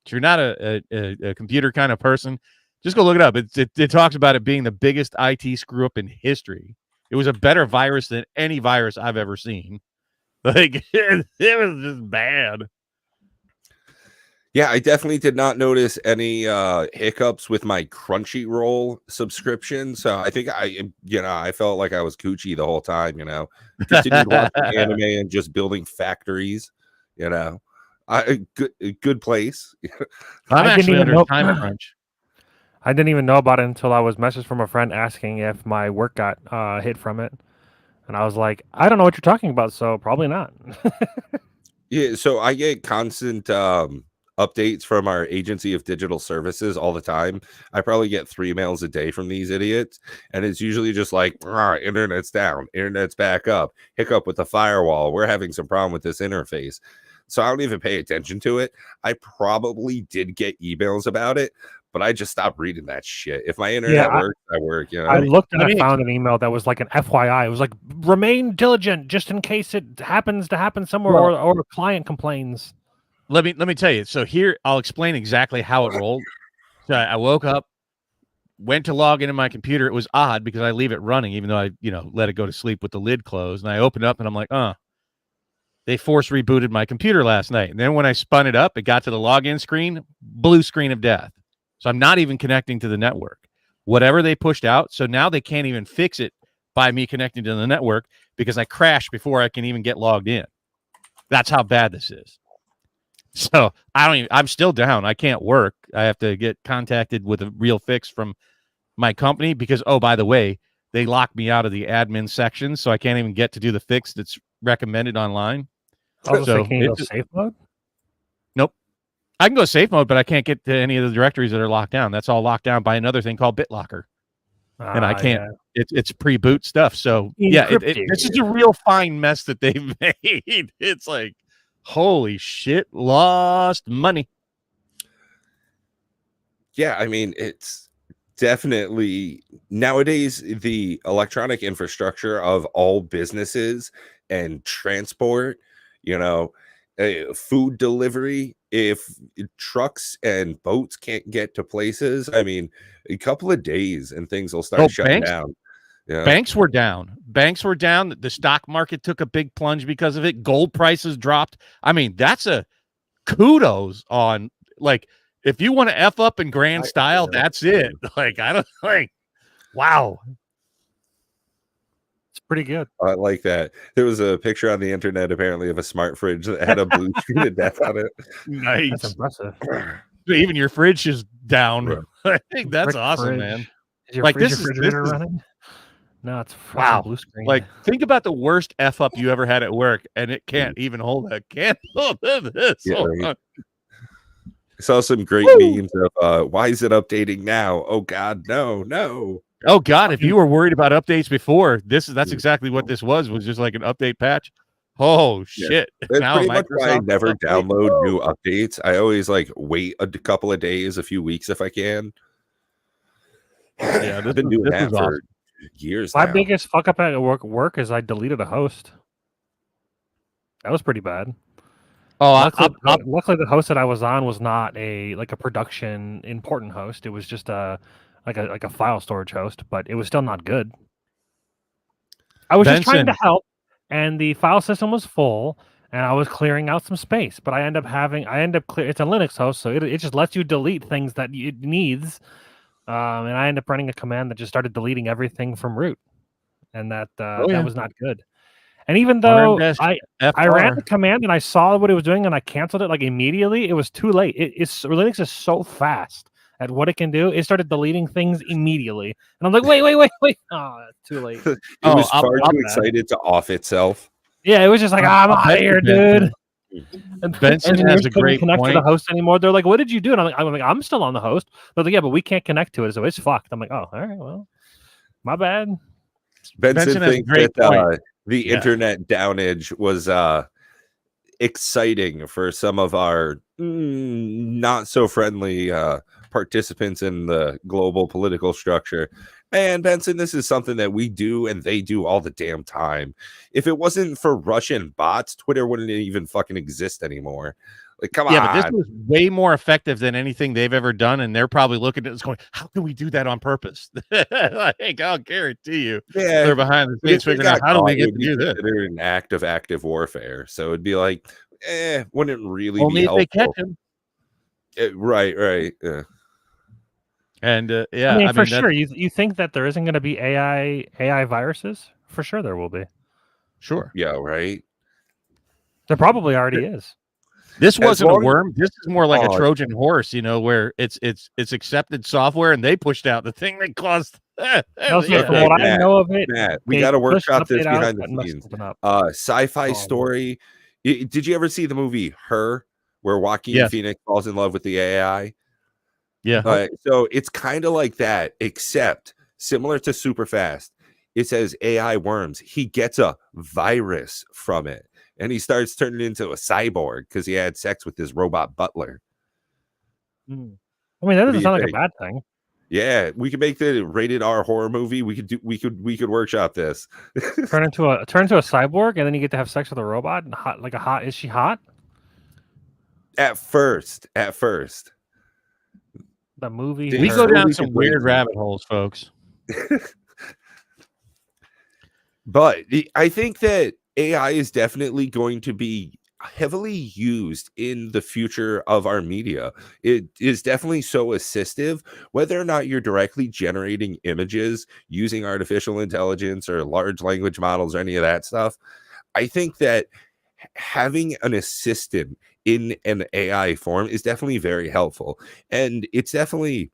if you're not a computer kind of person, just go look it up. It talks about it being the biggest IT screw up in history. It was a better virus than any virus I've ever seen. It was just bad. Yeah, I definitely did not notice any hiccups with my Crunchyroll subscription. So I think I felt like I was Gucci the whole time, Continued watching anime and just building factories, good place. I'm actually under time crunch. I didn't even know about it until I was messaged from a friend asking if my work got hit from it. And I was like, I don't know what you're talking about, so probably not. Yeah, so I get constant updates from our agency of digital services all the time. I probably get 3 mails a day from these idiots, and it's usually just like, internet's down, internet's back up, hiccup with the firewall, we're having some problem with this interface. So I don't even pay attention to it. I probably did get emails about it, but I just stopped reading that shit. If my internet works, I work. I looked and I found an email that was like an FYI. It was like, remain diligent just in case it happens to happen somewhere or a client complains. Let me tell you. So here, I'll explain exactly how it rolled. So I woke up, went to log into my computer. It was odd because I leave it running, even though I, let it go to sleep with the lid closed. And I opened up and I'm like, they force rebooted my computer last night. And then when I spun it up, it got to the login screen, blue screen of death. So I'm not even connecting to the network. Whatever they pushed out. So now they can't even fix it by me connecting to the network because I crashed before I can even get logged in. That's how bad this is. So I'm still down. I can't work. I have to get contacted with a real fix from my company because, by the way, they locked me out of the admin section. So I can't even get to do the fix that's recommended online. So can you go safe mode? Nope. I can go safe mode, but I can't get to any of the directories that are locked down. That's all locked down by another thing called BitLocker. And I can't. Yeah. It's pre-boot stuff. So this is a real fine mess that they've made. It's like, holy shit, lost money. Yeah, I mean, it's definitely nowadays the electronic infrastructure of all businesses and transport, food delivery. If trucks and boats can't get to places, I mean, a couple of days and things will start shutting down. Yeah. Banks were down. The stock market took a big plunge because of it. Gold prices dropped. I mean, that's a kudos on, like, if you want to F up in grand style, that's it. Like, I don't like, wow. It's pretty good. I like that. There was a picture on the internet, apparently, of a smart fridge that had a blue screen of death on it. Nice. That's impressive. Even your fridge is down. Yeah. I think that's awesome, fridge. man. Is your refrigerator running? No, it's wow. Blue screen. Like, think about the worst F up you ever had at work, and it can't even hold a candle to this. Yeah, right. I saw some great memes of why is it updating now? Oh God, no. Oh God, if you were worried about updates before, that's exactly what this was just like an update patch. Oh shit. That's now pretty much why I never download new updates. I always wait a couple of days, a few weeks if I can. Yeah, I've been doing that for years. My biggest fuck up at work is I deleted a host. That was pretty bad. Oh, luckily the host that I was on was not a production important host. It was just a file storage host, but it was still not good. I was just trying to help, and the file system was full, and I was clearing out some space. But it's a Linux host, so it just lets you delete things that it needs. And I ended up running a command that just started deleting everything from root, and that was not good. And even though I ran the command and I saw what it was doing and I canceled it immediately, it was too late. Linux is so fast at what it can do. It started deleting things immediately, and I'm like, wait! Oh, that's too late. It was far too excited to off itself. Yeah, it was just like, I'm out of here, dude. And Benson has a great connect point. to the host anymore. They're like, "What did you do?" And I'm like, I'm still on the host. They're like, "Yeah, but we can't connect to it, so it's fucked." I'm like, "Oh, all right, well, my bad." Benson thinks that the internet downage was exciting for some of our not so friendly participants in the global political structure. And Benson, this is something that we do and they do all the damn time. If it wasn't for Russian bots, Twitter wouldn't even fucking exist anymore. Like, come on. Yeah, but this was way more effective than anything they've ever done, and they're probably looking at this going, how can we do that on purpose? I'll guarantee you. Yeah, they're behind the scenes figuring out how do we get to do this. They're an act of active warfare. So it'd be like, wouldn't really only be if helpful. They catch him. Right. Yeah. And I mean, for sure, you think that there isn't going to be AI viruses? For sure, there will be. Sure. Yeah. Right. There probably already is. This wasn't a worm. This is more like a Trojan horse, where it's accepted software, and they pushed out the thing that caused. From what I know of it, Matt, we got to workshop this behind the scenes. Sci-fi story. Did you ever see the movie Her, where Joaquin Phoenix falls in love with the AI? Yeah. So it's kind of like that, except similar to Superfast. It says AI worms. He gets a virus from it, and he starts turning into a cyborg because he had sex with his robot butler. I mean, that doesn't sound like a bad thing. Yeah, we could make the rated R horror movie. We could workshop this. turn into a cyborg, and then you get to have sex with a robot. Is she hot? At first. The movie. We go down some weird rabbit holes, folks. But I think that AI is definitely going to be heavily used in the future of our media. It is definitely so assistive, whether or not you're directly generating images using artificial intelligence or large language models or any of that stuff. I think that having an assistant in an AI form is definitely very helpful. And it's definitely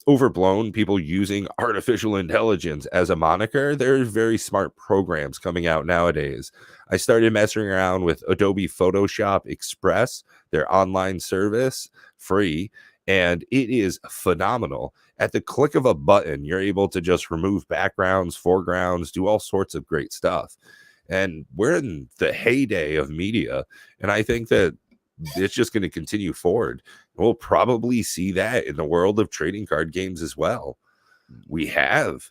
overblown, people using artificial intelligence as a moniker. There's very smart programs coming out nowadays. I started messing around with Adobe Photoshop Express, their online service, free, and it is phenomenal. At the click of a button, you're able to just remove backgrounds, foregrounds, do all sorts of great stuff. And we're in the heyday of media, and I think that it's just going to continue forward. We'll probably see that in the world of trading card games as well. We have.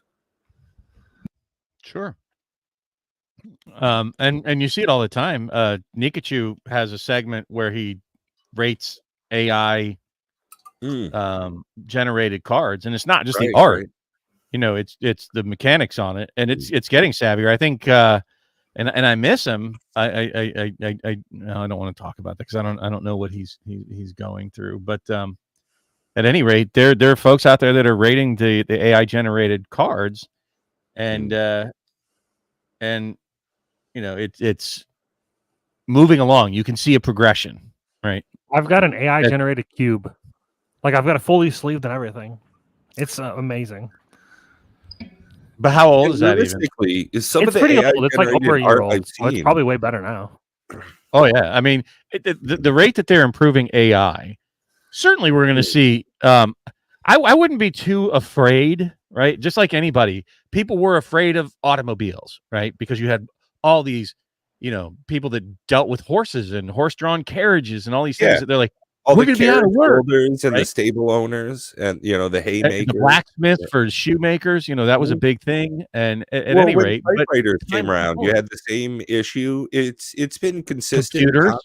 Sure. And you see it all the time. Nikachu has a segment where he rates AI generated cards, and it's not just the art. Right. You know, it's the mechanics on it, and it's getting savvier. I think and I miss him. I don't want to talk about that because I don't know what he's going through. But at any rate, there are folks out there that are rating the AI generated cards, and you know, it's moving along. You can see a progression, right? I've got an AI generated cube. Like, I've got a fully sleeved and everything. It's amazing. But how old is that even? Is some it's of the pretty AI old. It's like over a year old. So it's probably way better now. Oh, yeah. I mean, the rate that they're improving AI, certainly we're going to see. I wouldn't be too afraid, right? Just like anybody, people were afraid of automobiles, right? Because you had all these, you know, people that dealt with horses and horse-drawn carriages and all these things that they're like, all we're going to be out of work. And right? The stable owners and, you know, the haymakers. The blacksmith for shoemakers, you know, that was a big thing. And at any rate, typewriters came around, you had the same issue. It's been consistent. Computers.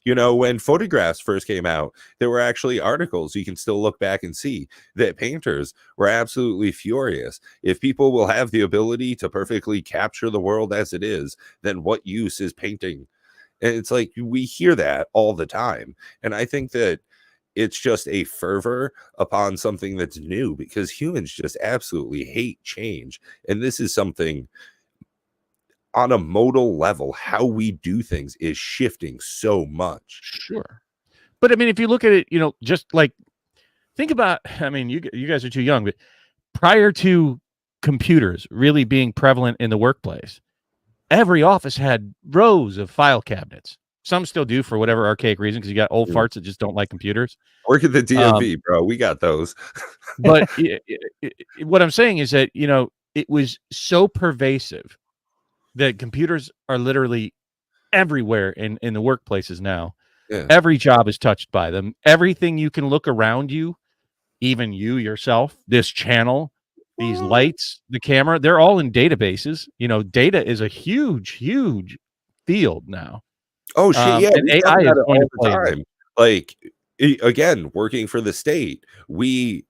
You know, when photographs first came out, there were actually articles you can still look back and see that painters were absolutely furious. If people will have the ability to perfectly capture the world as it is, then what use is painting? And it's like we hear that all the time. And I think that it's just a fervor upon something that's new because humans just absolutely hate change. And this is something on a modal level, how we do things is shifting so much. Sure. But I mean, if you look at it, you know, just like think about, I mean, you guys are too young, but prior to computers really being prevalent in the workplace, every office had rows of file cabinets. Some still do for whatever archaic reason, because you got old farts that just don't like computers. Work at the DMV, bro. We got those. But what I'm saying is that, you know, it was so pervasive that computers are literally everywhere in the workplaces now. Yeah. Every job is touched by them. Everything you can look around you, even you yourself, this channel, these lights, the camera, they're all in databases. You know, data is a huge, huge field now. Oh, shit, yeah. And AI is going to play time. Like, again, working for the state, we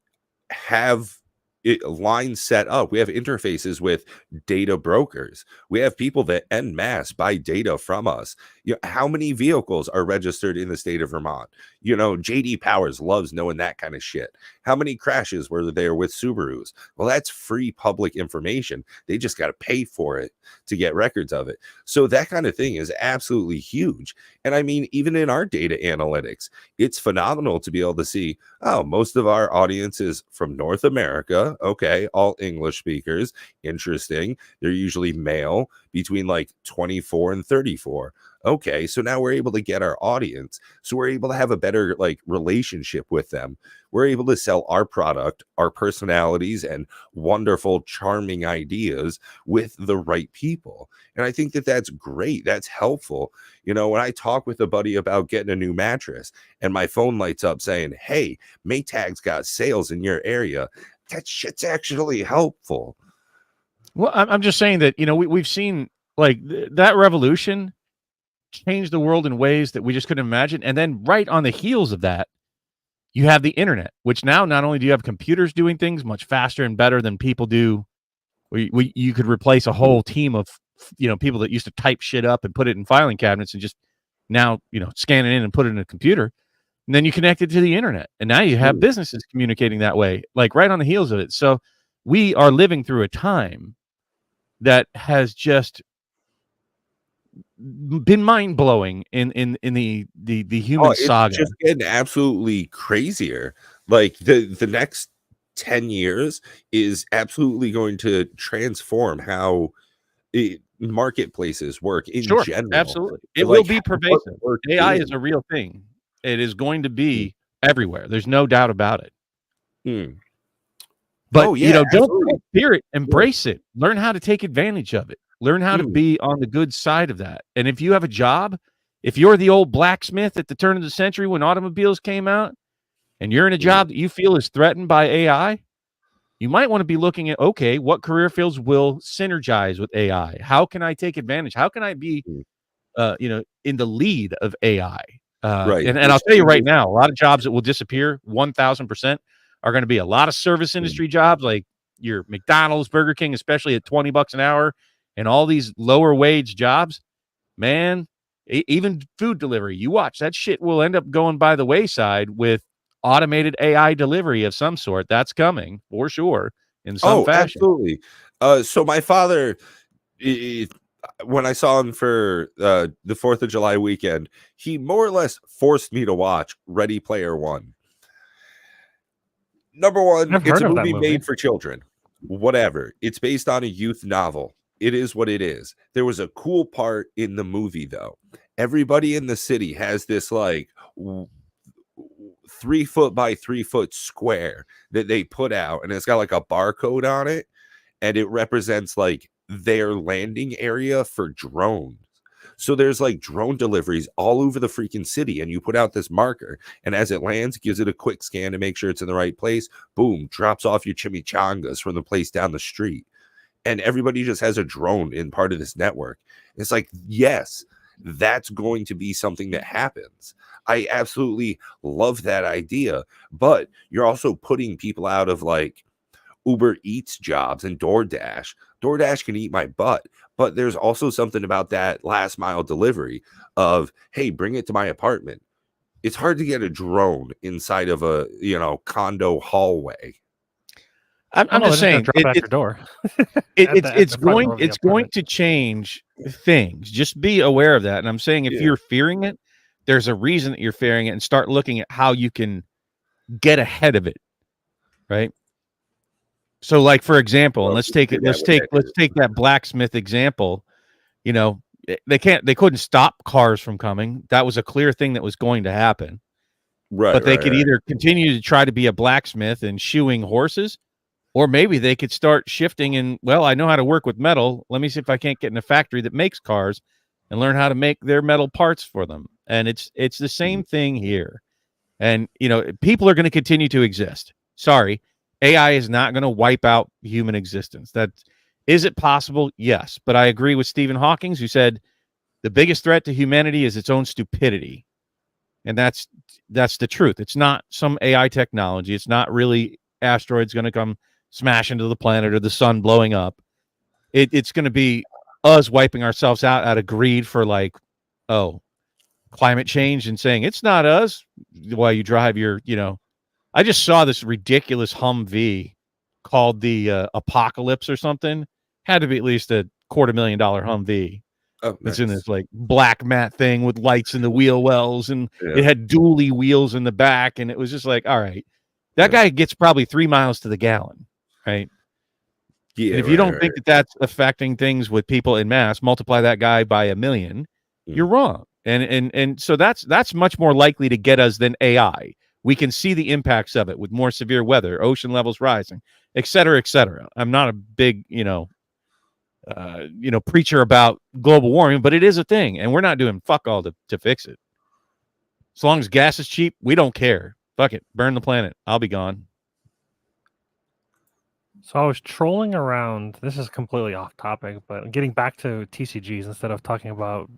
have lines set up. We have interfaces with data brokers. We have people that en masse buy data from us. You know, how many vehicles are registered in the state of Vermont? You know, JD Powers loves knowing that kind of shit. How many crashes were there with Subarus? Well, that's free public information. They just got to pay for it to get records of it. So that kind of thing is absolutely huge. And I mean, even in our data analytics, it's phenomenal to be able to see, oh, most of our audience is from North America. Okay, all English speakers. Interesting. They're usually male, between like 24 and 34. Okay, so now we're able to get our audience. So we're able to have a better like relationship with them. We're able to sell our product, our personalities, and wonderful, charming ideas with the right people. And I think that that's great. That's helpful. You know, when I talk with a buddy about getting a new mattress and my phone lights up saying, hey, Maytag's got sales in your area, that shit's actually helpful. Well, I'm just saying that, you know, we've seen like that revolution change the world in ways that we just couldn't imagine. And then right on the heels of that, you have the internet, which now not only do you have computers doing things much faster and better than people do, you could replace a whole team of, you know, people that used to type shit up and put it in filing cabinets and just now, you know, scan it in and put it in a computer. And then you connect it to the internet. And now you have businesses communicating that way, like right on the heels of it. So we are living through a time that has just been mind-blowing in the human saga. It's just getting absolutely crazier. Like the next 10 years is absolutely going to transform how marketplaces work in general. Absolutely. It will be pervasive. AI is a real thing. It is going to be everywhere. There's no doubt about it. But you know, don't fear it, embrace it, learn how to take advantage of it. Learn how to be on the good side of that. And if you have a job, if you're the old blacksmith at the turn of the century when automobiles came out, and you're in a job that you feel is threatened by AI, you might want to be looking at, okay, what career fields will synergize with AI? How can I take advantage? How can I be, in the lead of AI? Right. And I'll tell you right now, a lot of jobs that will disappear 1,000% are going to be a lot of service industry jobs, like your McDonald's, Burger King, especially at $20 an hour, and all these lower wage jobs. Man, even food delivery, you watch, that shit will end up going by the wayside with automated AI delivery of some sort. That's coming for sure in some fashion. Absolutely. So my father, when I saw him for the 4th of July weekend, he more or less forced me to watch Ready Player One. Number one, it's a movie made for children. Whatever. It's based on a youth novel. It is what it is. There was a cool part in the movie, though. Everybody in the city has this like 3 foot by 3 foot square that they put out, and it's got like a barcode on it, and it represents like their landing area for drones. So there's like drone deliveries all over the freaking city, and you put out this marker, and as it lands, gives it a quick scan to make sure it's in the right place. Boom, drops off your chimichangas from the place down the street. And everybody just has a drone in part of this network. It's like, yes, that's going to be something that happens. I absolutely love that idea, but you're also putting people out of like Uber Eats jobs and DoorDash. DoorDash can eat my butt, but there's also something about that last mile delivery of, hey, bring it to my apartment. It's hard to get a drone inside of a, condo hallway. I'm just saying, drop it at your door. It's going to change things. Just be aware of that. And I'm saying, if you're fearing it, there's a reason that you're fearing it, and start looking at how you can get ahead of it. Right. So, like, for example, and let's take that blacksmith example. They couldn't stop cars from coming. That was a clear thing that was going to happen. Right. But they could either continue to try to be a blacksmith and shoeing horses, or maybe they could start shifting and, well, I know how to work with metal. Let me see if I can't get in a factory that makes cars and learn how to make their metal parts for them. And it's the same thing here. And, people are going to continue to exist. Sorry, AI is not going to wipe out human existence. Is it possible? Yes. But I agree with Stephen Hawking, who said the biggest threat to humanity is its own stupidity. And that's the truth. It's not some AI technology. It's not really asteroids going to come smash into the planet or the sun blowing up. It's going to be us wiping ourselves out of greed for climate change, and saying it's not us while you drive your, I just saw this ridiculous Humvee called the Apocalypse or something. Had to be at least a $250,000 Humvee. Oh, nice. It's in this like black matte thing with lights in the wheel wells, and it had dually wheels in the back, and it was just like, all right, that guy gets probably 3 miles to the gallon. Right. Yeah. And if you don't think that that's affecting things with people in mass, multiply that guy by 1 million, you're wrong. And so that's much more likely to get us than AI. We can see the impacts of it with more severe weather, ocean levels rising, et cetera, et cetera. I'm not a big, preacher about global warming, but it is a thing, and we're not doing fuck all to fix it. As long as gas is cheap, we don't care. Fuck it. Burn the planet. I'll be gone. So I was trolling around. This is completely off topic, but getting back to TCGs instead of talking about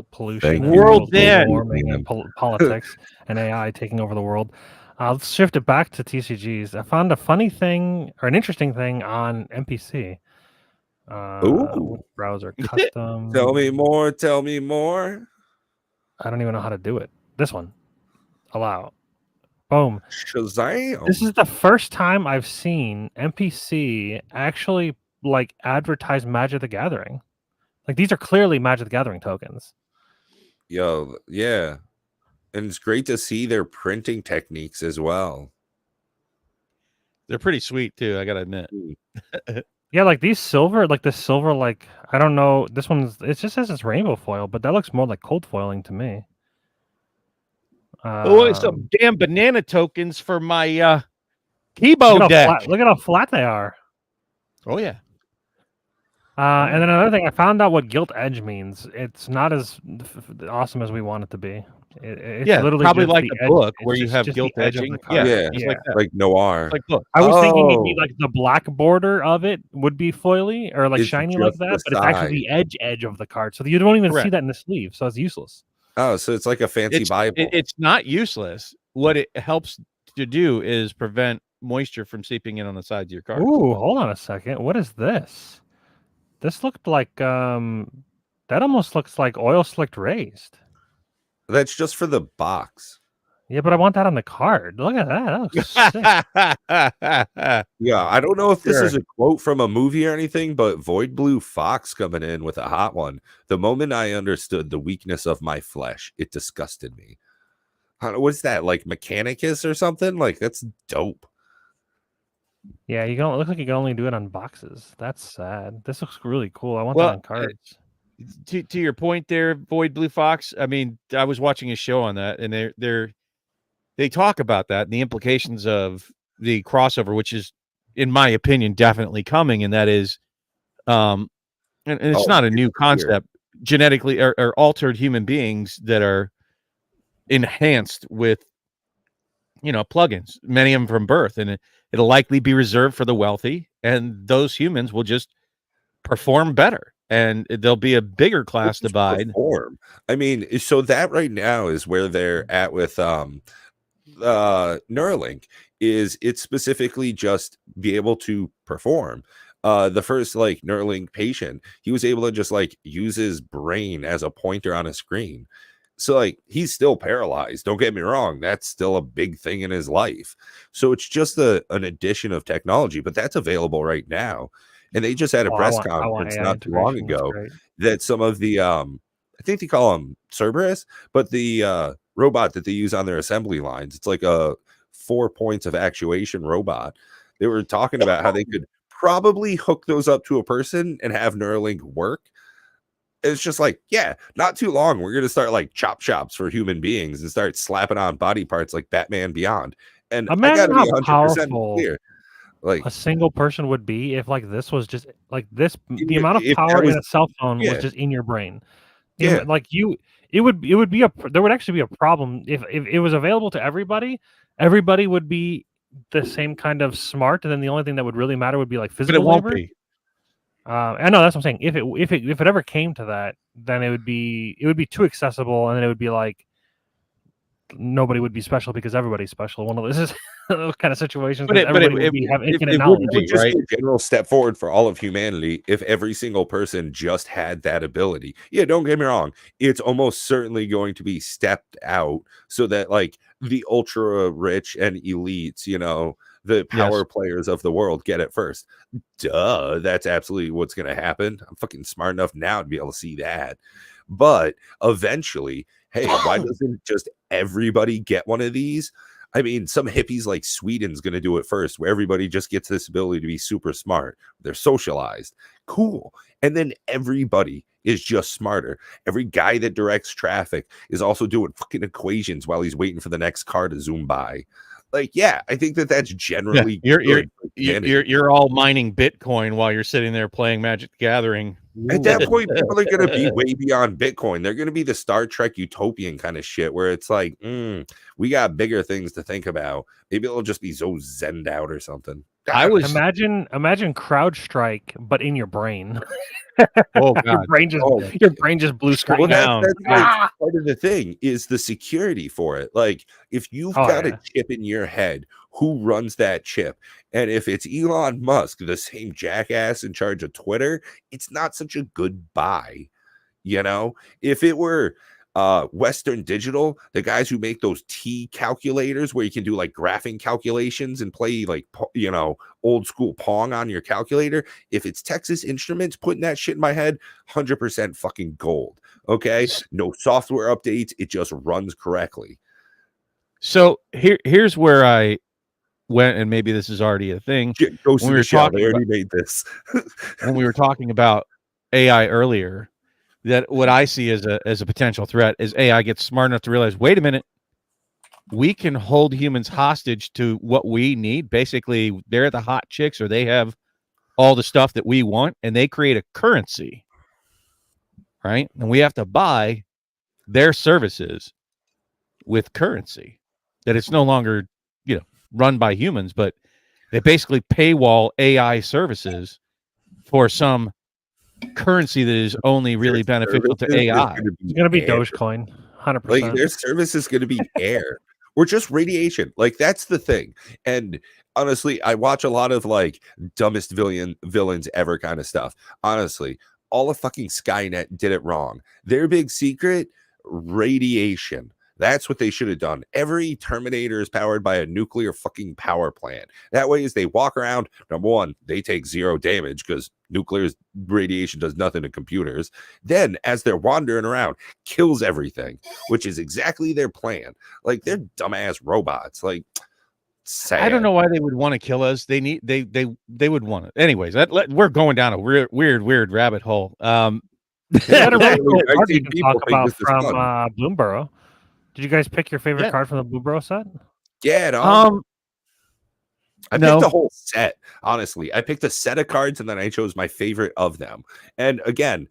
pollution, world warming, and politics, and AI taking over the world. Let's shift it back to TCGs. I found a funny thing or an interesting thing on NPC. Browser custom. Tell me more. Tell me more. I don't even know how to do it. This one. Allow. Boom. Shazam. This is the first time I've seen NPC actually advertise Magic the Gathering. Like, these are clearly Magic the Gathering tokens. Yo, yeah. And it's great to see their printing techniques as well. They're pretty sweet too, I gotta admit. Yeah, like these silver, I don't know. This one's, it just says it's rainbow foil, but that looks more like cold foiling to me. Some damn banana tokens for my Kibo deck. Look at how flat they are. Oh yeah. And then another thing, I found out what gilt edge means. It's not as awesome as we want it to be. It's literally probably just like the a edge, book where you have just gilt the edge of edging. the card. Yeah, like noir. Like book. I was thinking maybe like the black border of it would be foily or like It's shiny like just that, the but it's actually the edge of the card, so you don't even see that in the sleeve, so it's useless. Oh, so it's like a fancy Bible. It's not useless. What it helps to do is prevent moisture from seeping in on the sides of your card. Ooh, hold on a second. What is this? This looked like that almost looks like oil slicked raised. That's just for the box. Yeah, but I want that on the card. Look at that. That looks sick. Yeah, I don't know if this is a quote from a movie or anything, but Void Blue Fox coming in with a hot one. The moment I understood the weakness of my flesh, it disgusted me. What's that, like Mechanicus or something? Like, that's dope. Yeah, it looks like you can only do it on boxes. That's sad. This looks really cool. I want that on cards. To your point there, Void Blue Fox, I mean, I was watching a show on that, and they talk about that and the implications of the crossover, which is, in my opinion, definitely coming, and that is, and it's not a new concept, genetically or altered human beings that are enhanced with, plugins, many of them from birth, and it'll likely be reserved for the wealthy, and those humans will just perform better, and there'll be a bigger class divide. Perform. I mean, so that right now is where they're at with Neuralink. Is it specifically just be able to perform? The first like Neuralink patient, he was able to just like use his brain as a pointer on a screen. So like he's still paralyzed. Don't get me wrong, that's still a big thing in his life. So it's just an addition of technology, but that's available right now. And they just had a press conference not too long ago that some of the I think they call them Cerberus, but the robot that they use on their assembly lines, it's like a 4 points of actuation robot. They were talking about how they could probably hook those up to a person and have Neuralink work. It's just like, yeah, not too long. We're going to start like chop shops for human beings and start slapping on body parts like Batman Beyond. And imagine I got how powerful clear. Like a single person would be if like this was just like this, the amount of power in a cell phone was just in your brain. Yeah. Like there would actually be a problem if it was available to everybody. Everybody would be the same kind of smart, and then the only thing that would really matter would be like physical labor. But it won't be. I know that's what I'm saying. If it ever came to that, then it would be too accessible, and then it would be like nobody would be special because everybody's special. One of those kind of situations. But everybody would have infinite knowledge. It would just be a general step forward for all of humanity if every single person just had that ability. Yeah, don't get me wrong. It's almost certainly going to be stepped out so that like the ultra rich and elites, the power players of the world get it first. Duh, that's absolutely what's going to happen. I'm fucking smart enough now to be able to see that. But eventually, hey, why doesn't just everybody get one of these? I mean, some hippies like Sweden's going to do it first, where everybody just gets this ability to be super smart. They're socialized. Cool. And then everybody is just smarter. Every guy that directs traffic is also doing fucking equations while he's waiting for the next car to zoom by. Like, yeah, I think that's generally you're all mining Bitcoin while you're sitting there playing Magic the Gathering. At that point, people are going to be way beyond Bitcoin. They're going to be the Star Trek utopian kind of shit where it's like, we got bigger things to think about. Maybe it'll just be so zenned out or something. Imagine CloudStrike, but in your brain. Oh God! Your brain just blue screen down. That's part of the thing is the security for it. Like if you've got a chip in your head, who runs that chip? And if it's Elon Musk, the same jackass in charge of Twitter, it's not such a good buy. If it were Western Digital, the guys who make those T calculators where you can do like graphing calculations and play like old school Pong on your calculator. If it's Texas Instruments putting that shit in my head, 100% fucking gold. Okay, no software updates, it just runs correctly. So here's where I went, and maybe this is already a thing. They already made this. When we were talking about AI earlier, that what I see as a potential threat is AI gets smart enough to realize, wait a minute, we can hold humans hostage to what we need. Basically, they're the hot chicks, or they have all the stuff that we want, and they create a currency, right? And we have to buy their services with currency that it's no longer, run by humans, but they basically paywall AI services for some currency that is only really beneficial to AI. It's going to be Dogecoin, 100%. Like their service is going to be air or just radiation. Like that's the thing. And honestly, I watch a lot of like dumbest villains ever kind of stuff. Honestly, all of fucking Skynet did it wrong. Their big secret, radiation. That's what they should have done. Every Terminator is powered by a nuclear fucking power plant. That way, as they walk around, number one, they take 0 damage because nuclear radiation does nothing to computers. Then, as they're wandering around, kills everything, which is exactly their plan. Like, they're dumbass robots. Like, sad. I don't know why they would want to kill us. They would want it. Anyways, we're going down a weird rabbit hole. You can talk about from Bloomburrow. Did you guys pick your favorite card from the Bloomburrow set? Yeah, I picked a whole set. Honestly, I picked a set of cards and then I chose my favorite of them. And again,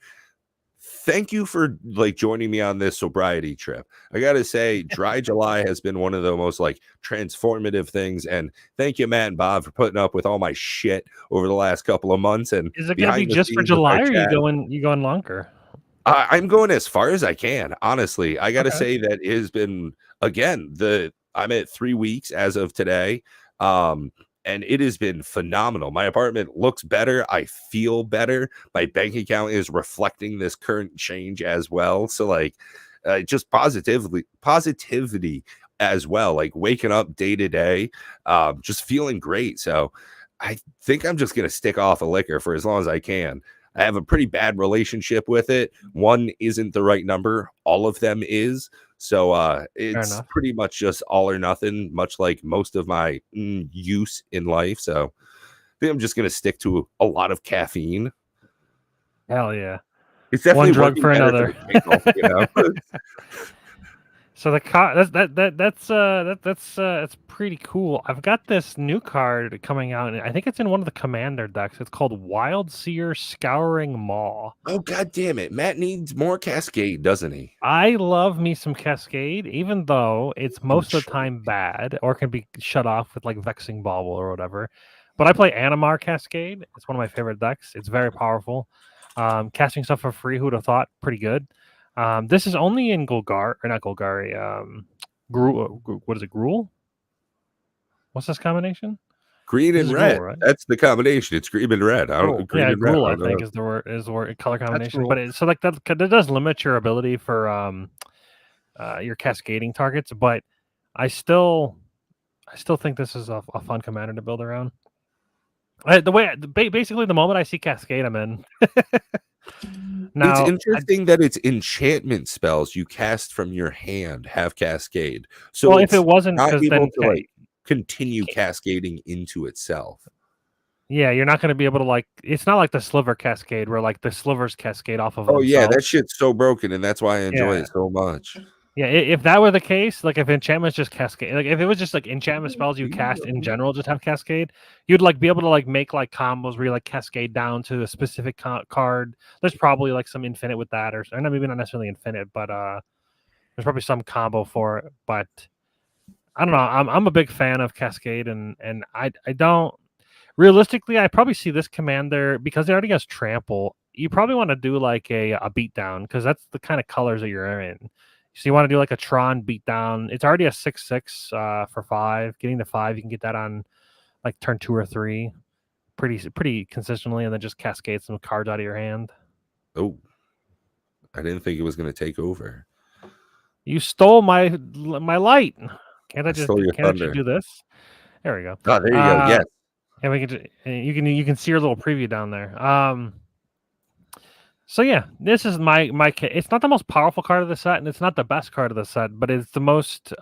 thank you for like joining me on this sobriety trip. I gotta say, Dry July has been one of the most like transformative things. And thank you, Matt and Bob, for putting up with all my shit over the last couple of months. And is it gonna be just for July, or you going longer? I'm going as far as I can. Honestly, I got to say that it has been, again, I'm at 3 weeks as of today. And it has been phenomenal. My apartment looks better. I feel better. My bank account is reflecting this current change as well. So like, just positivity as well, like waking up day to day, just feeling great. So I think I'm just going to stick off of liquor for as long as I can. I have a pretty bad relationship with it. One isn't the right number. All of them is. So it's pretty much just all or nothing, much like most of my use in life. So I think I'm just going to stick to a lot of caffeine. Hell yeah. It's definitely one drug for another. So the card that's pretty cool. I've got this new card coming out, and I think it's in one of the commander decks. It's called Wild Seer Scouring Maw. Oh god damn it. Matt needs more Cascade, doesn't he? I love me some Cascade, even though it's most of the time bad or can be shut off with like Vexing Bauble or whatever. But I play Animar Cascade. It's one of my favorite decks. It's very powerful. Casting stuff for free, who would have thought? Pretty good. This is only in Golgari, or not Golgari, what is it, Gruul? What's this combination? Green and red. Gruul, right? That's the combination. It's green and red. Gruul, I think is the word color combination. But so like that does limit your ability for your cascading targets, but I still think this is a fun commander to build around. Basically the moment I see Cascade, I'm in. Now, it's interesting that it's enchantment spells you cast from your hand have Cascade. So if it wasn't, not able to like continue cascading into itself. Yeah, you're not going to be able to like. It's not like the Sliver Cascade where like the slivers cascade off of. Oh yeah, that shit's so broken, and that's why I enjoy it so much. Yeah, if that were the case, like if enchantments just cascade, like if it was just like enchantment spells you cast in general just have cascade, you'd like be able to like make like combos where you like cascade down to a specific card. There's probably like some infinite with that, or maybe not necessarily infinite, but there's probably some combo for it. But I don't know. I'm a big fan of Cascade, and I don't realistically. I probably see this commander because it already has trample. You probably want to do like a beatdown because that's the kind of colors that you're in. So you want to do like a Tron beatdown. It's already a 6/6 for 5. Getting to 5, you can get that on like turn 2 or 3 pretty consistently, and then just cascade some cards out of your hand. Oh, I didn't think it was going to take over. You stole my light. Can't I just do this? There we go. Oh, there you go. Yes. And we can you can see your little preview down there. So yeah, this is my. It's not the most powerful card of the set, and it's not the best card of the set, but it's the most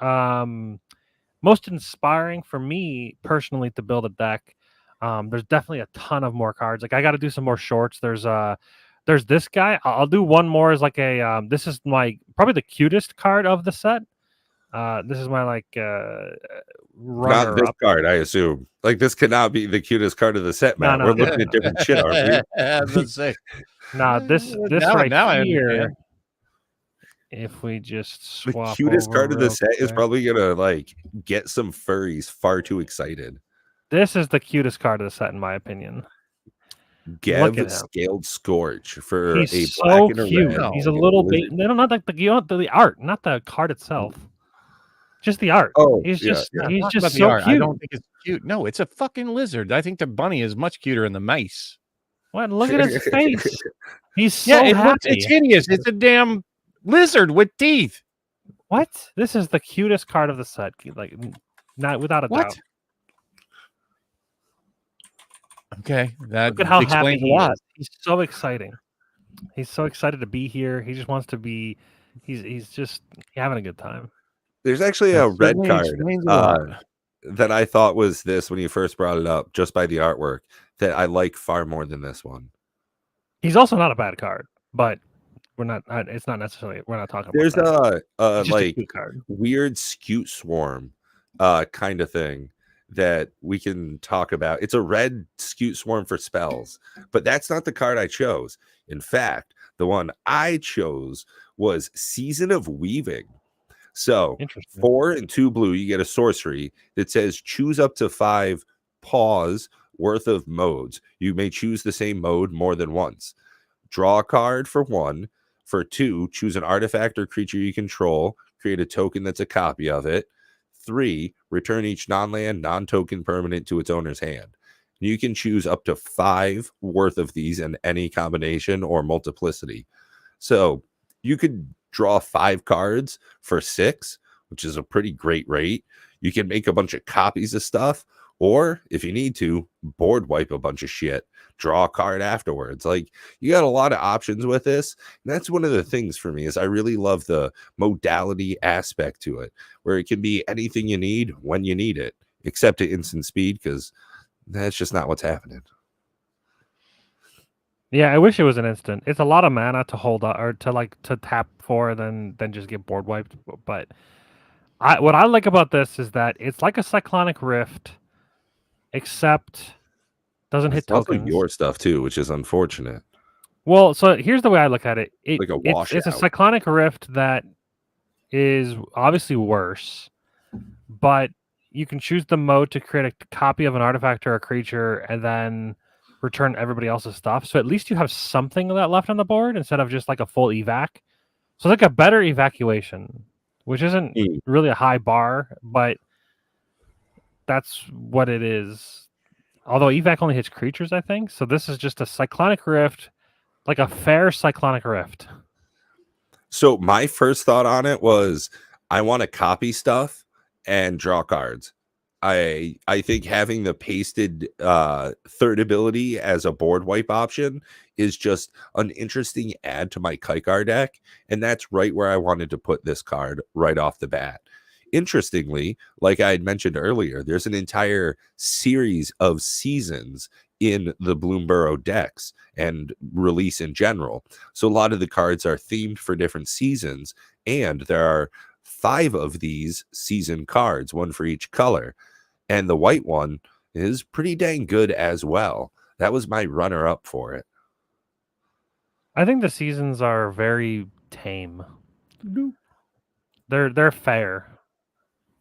inspiring for me personally to build a deck. There's definitely a ton of more cards. Like I got to do some more shorts. There's this guy. I'll do one more as like a. This is probably the cutest card of the set. This is my Not this runner-up. card, I assume. Like, this cannot be the cutest card of the set, Matt. We're looking at different shit, aren't we? Nah, this right here. If we just swap, the cutest card of the set quick. is probably gonna like get some furries far too excited. This is the cutest card of the set, in my opinion. Gev Scaled Scorch for He's a so black and a cute. red. He's a little bit. They don't not like the art, not the card itself. Just the art. Oh, he's just so art. cute. I don't think it's cute. No, it's a fucking lizard. I think the bunny is much cuter than the mice. What? Look at his face. He's so happy. It's hideous. It's a damn lizard with teeth. What? This is the cutest card of the set. Like, not without a doubt. Okay, that look at how happy explains a lot. He's so exciting. He's so excited to be here. He just wants to be. He's just having a good time. There's actually a red card that I thought was this when you first brought it up, just by the artwork, that I like far more than this one. He's also not a bad card, but we're not. It's not necessarily. We're not talking. There's about a like weird Scute Swarm kind of thing that we can talk about. It's a red Scute Swarm for spells, but that's not the card I chose. In fact, the one I chose was Season of Weaving. So 4 and 2 blue, you get a sorcery that says choose up to 5 paws worth of modes. You may choose the same mode more than once. Draw a card for 1. For 2, choose an artifact or creature you control. Create a token that's a copy of it. 3, return each non-land, non-token permanent to its owner's hand. You can choose up to 5 worth of these in any combination or multiplicity. So you could draw 5 cards for 6, which is a pretty great rate. You can make a bunch of copies of stuff, or if you need to, board wipe a bunch of shit, draw a card afterwards. Like, you got a lot of options with this. And that's one of the things for me, is I really love the modality aspect to it, where it can be anything you need when you need it, except at instant speed, because that's just not what's happening. Yeah, I wish it was an instant. It's a lot of mana to hold up, or to tap for, then just get board wiped. But what I like about this is that it's like a Cyclonic Rift, except doesn't hit tokens. Also your stuff too, which is unfortunate. Well, so here's the way I look at it. Like a washout. It's a Cyclonic Rift that is obviously worse, but you can choose the mode to create a copy of an artifact or a creature, and then return everybody else's stuff. So at least you have something of that left on the board instead of just like a full evac. So like a better evacuation, which isn't really a high bar, but that's what it is. Although evac only hits creatures, I think. So this is just a Cyclonic Rift, like a fair Cyclonic Rift. So my first thought on it was, I want to copy stuff and draw cards. I think having the pasted third ability as a board wipe option is just an interesting add to my Kaikar deck, and that's right where I wanted to put this card right off the bat. Interestingly, like I had mentioned earlier, there's an entire series of seasons in the Bloomburrow decks and release in general. So a lot of the cards are themed for different seasons, and there are 5 of these season cards, 1 for each color. And the white one is pretty dang good as well. That was my runner-up for it. I think the seasons are very tame. They're fair.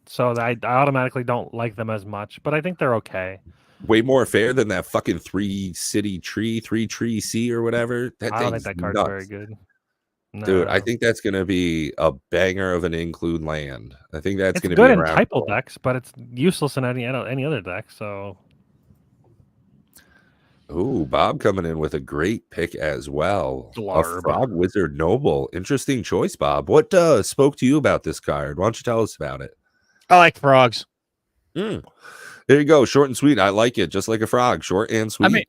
So I automatically don't like them as much, but I think they're okay. Way more fair than that fucking 3-city tree, 3-tree C or whatever. I don't think that card's very good. No. Dude, I think that's going to be a banger of an include land. I think that's going to be good in typal decks, but it's useless in any other deck. So, ooh, Bob coming in with a great pick as well. Blarb. A Frog Wizard Noble. Interesting choice, Bob. What spoke to you about this card? Why don't you tell us about it? I like frogs. There you go. Short and sweet. I like it. Just like a frog. Short and sweet. I mean,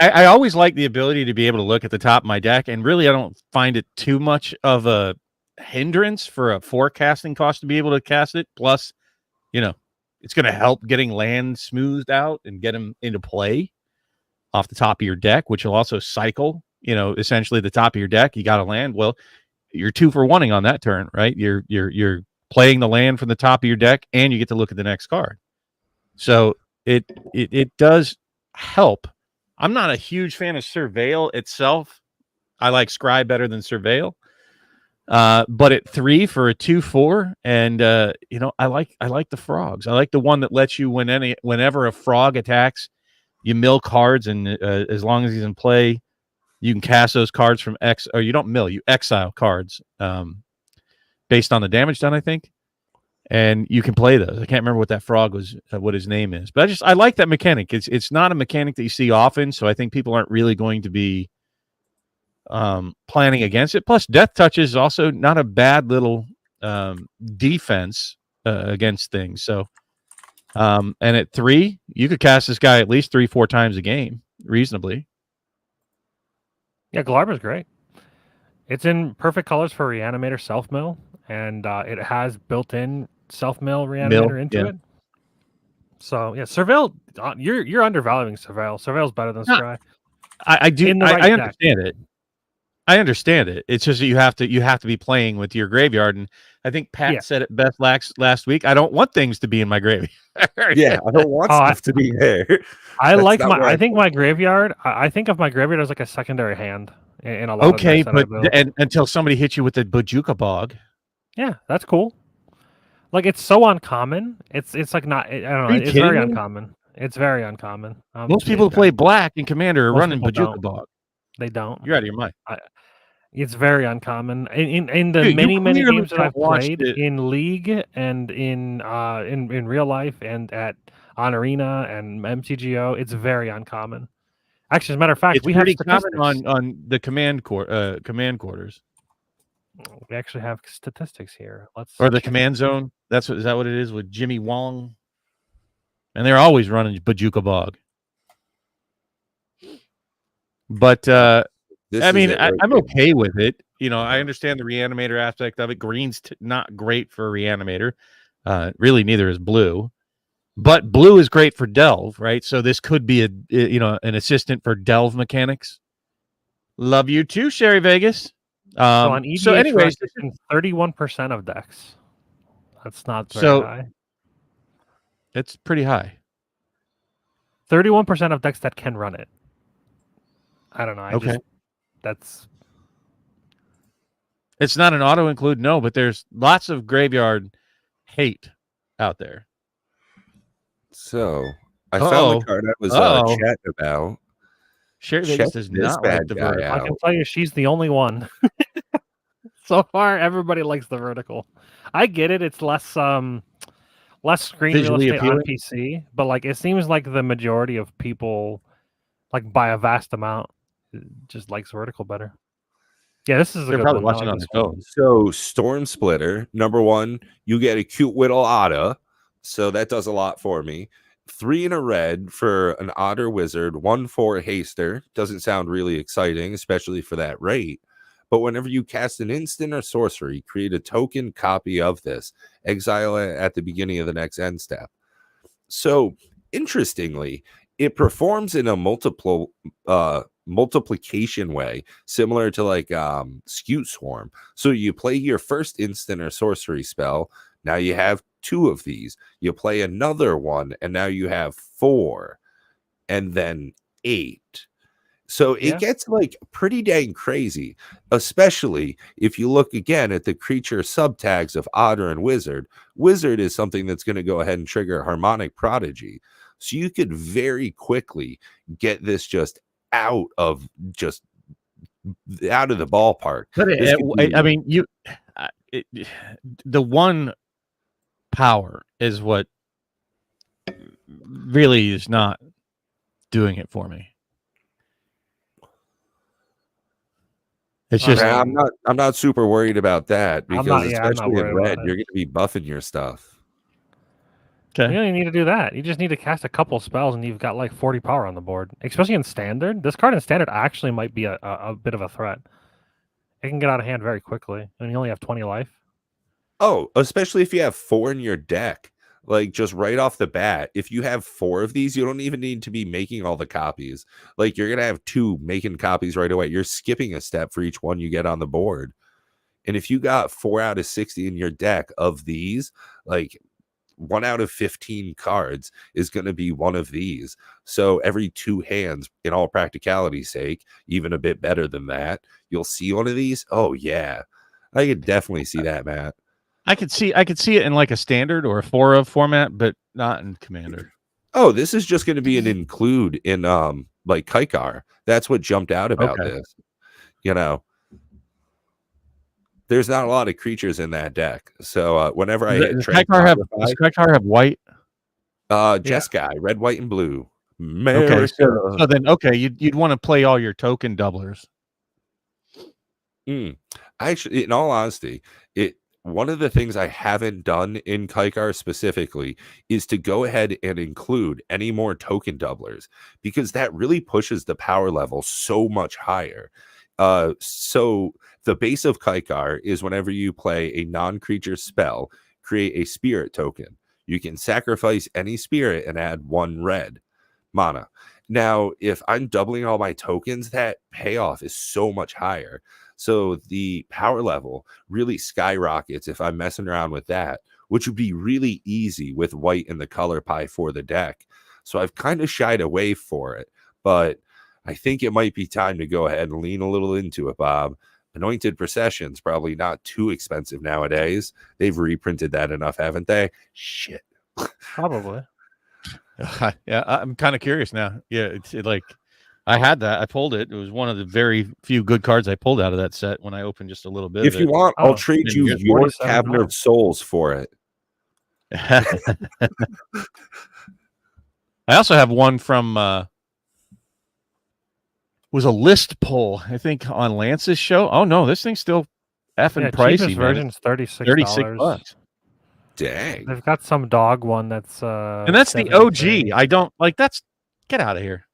I always like the ability to be able to look at the top of my deck, and really I don't find it too much of a hindrance for a forecasting cost to be able to cast it. Plus, it's going to help getting land smoothed out and get them into play off the top of your deck, which will also cycle, essentially the top of your deck. You got to land. Well, you're 2 for 1-ing on that turn, right? You're playing the land from the top of your deck, and you get to look at the next card. So it does help. I'm not a huge fan of Surveil itself. I like Scry better than Surveil. But at 3 for a 2/4, and I like the frogs. I like the one that lets you whenever a frog attacks, you mill cards, and as long as he's in play, you can cast those cards from or you don't mill, you exile cards based on the damage done, I think. And you can play those. I can't remember what that frog was, what his name is, but I like that mechanic. It's not a mechanic that you see often, so I think people aren't really going to be planning against it. Plus, Death Touch is also not a bad little defense against things. So, and at 3, you could cast this guy at least 3-4 times a game, reasonably. Yeah, Glarba's great. It's in perfect colors for Reanimator Self-Mill, and it has built-in Self-Mill Reanimator into it. So, yeah, Surveil, you're undervaluing Surveil. Surveil's better than Scry. I do. I understand it. I understand it. It's just that you have to be playing with your graveyard, and I think Pat said it best last week. I don't want things to be in my graveyard. Yeah, I don't want stuff to be there. I think my graveyard. I think of my graveyard as like a secondary hand in a lot of decks but until somebody hits you with the Bojuka Bog. Yeah, that's cool. Like, it's so uncommon. It's like not. I don't know. It's very uncommon. It's very uncommon. Most people who play black in Commander are running Bojuka Bog. They don't. You're out of your mind. It's very uncommon. In the many games that I've played in League and in real life and on Arena and MTGO, it's very uncommon. Actually, as a matter of fact, we have statistics on the command quarters. We actually have statistics here. Or the command zone. Is that what it is with Jimmy Wong? And they're always running Bojuka Bog. But I'm okay with it. I understand the Reanimator aspect of it. Green's not great for a Reanimator. Really, neither is blue. But blue is great for Delve, right? So this could be an assistant for Delve mechanics. Love you too, Sherry Vegas. So anyways, it's in 31% of decks. That's not very high. It's pretty high. 31% of decks that can run it. I don't know. It's not an auto include, no, but there's lots of graveyard hate out there. So I found the card I was chatting about. Sherry Vegas does not like the vertical. I can tell you, she's the only one. So far, everybody likes the vertical. I get it; it's less screen real estate on PC, but like it seems like the majority of people, like by a vast amount, just likes vertical better. Yeah, this is they're probably watching on their phone. So Stormsplitter, number 1, you get a cute little otter, so that does a lot for me. 3 in a red for an otter wizard, 1/4 haster. Doesn't sound really exciting, especially for that rate. But whenever you cast an instant or sorcery, create a token copy of this. Exile it at the beginning of the next end step. So, interestingly, it performs in a multiplication way, similar to like Scute Swarm. So you play your first instant or sorcery spell. Now you have 2 of these. You play another one, and now you have 4, and then 8. So it gets like pretty dang crazy, especially if you look again at the creature subtags of Otter and Wizard. Wizard is something that's going to go ahead and trigger Harmonic Prodigy. So you could very quickly get this just out of the ballpark. But the one power is what really is not doing it for me. It's just I'm not super worried about that because especially in red, you're going to be buffing your stuff. Okay. You don't need to do that. You just need to cast a couple spells and you've got like 40 power on the board. Especially in standard. This card in standard actually might be a bit of a threat. It can get out of hand very quickly, and you only have 20 life. Oh, especially if you have 4 in your deck. Like, just right off the bat, if you have 4 of these, you don't even need to be making all the copies. Like, you're going to have 2 making copies right away. You're skipping a step for each one you get on the board. And if you got 4 out of 60 in your deck of these, like 1 out of 15 cards is going to be one of these. So every 2 hands, in all practicality's sake, even a bit better than that, you'll see one of these. Oh yeah, I could definitely see that, Matt. I could see it in like a standard or a 4-of format, but not in Commander. Oh, this is just going to be an include in like Kaikar. That's what jumped out about this. You know, there's not a lot of creatures in that deck. So whenever I hit does Kaikar have white? Jeskai, red, white, and blue. Okay, so then you'd want to play all your token doublers. Actually, in all honesty, one of the things I haven't done in Kaikar specifically is to go ahead and include any more token doublers, because that really pushes the power level so much higher. So the base of Kaikar is whenever you play a non-creature spell, create a spirit token. You can sacrifice any spirit and add 1 red mana. Now, if I'm doubling all my tokens, that payoff is so much higher. So the power level really skyrockets if I'm messing around with that, which would be really easy with white in the color pie for the deck. So I've kind of shied away for it, but I think it might be time to go ahead and lean a little into it, Bob. Anointed Procession's probably not too expensive nowadays. They've reprinted that enough, haven't they? Shit. Probably. Yeah, I'm kind of curious now. Yeah, it's like I had that. I pulled it. It was one of the very few good cards I pulled out of that set when I opened just a little bit. If you want, I'll trade you your Cabinet of Souls for it. I also have one from was a list poll, I think, on Lance's show. Oh no, this thing's still effing pricey. Cheapest version's $36. Dang. They've got some dog one that's and that's the OG. I don't like that's get out of here.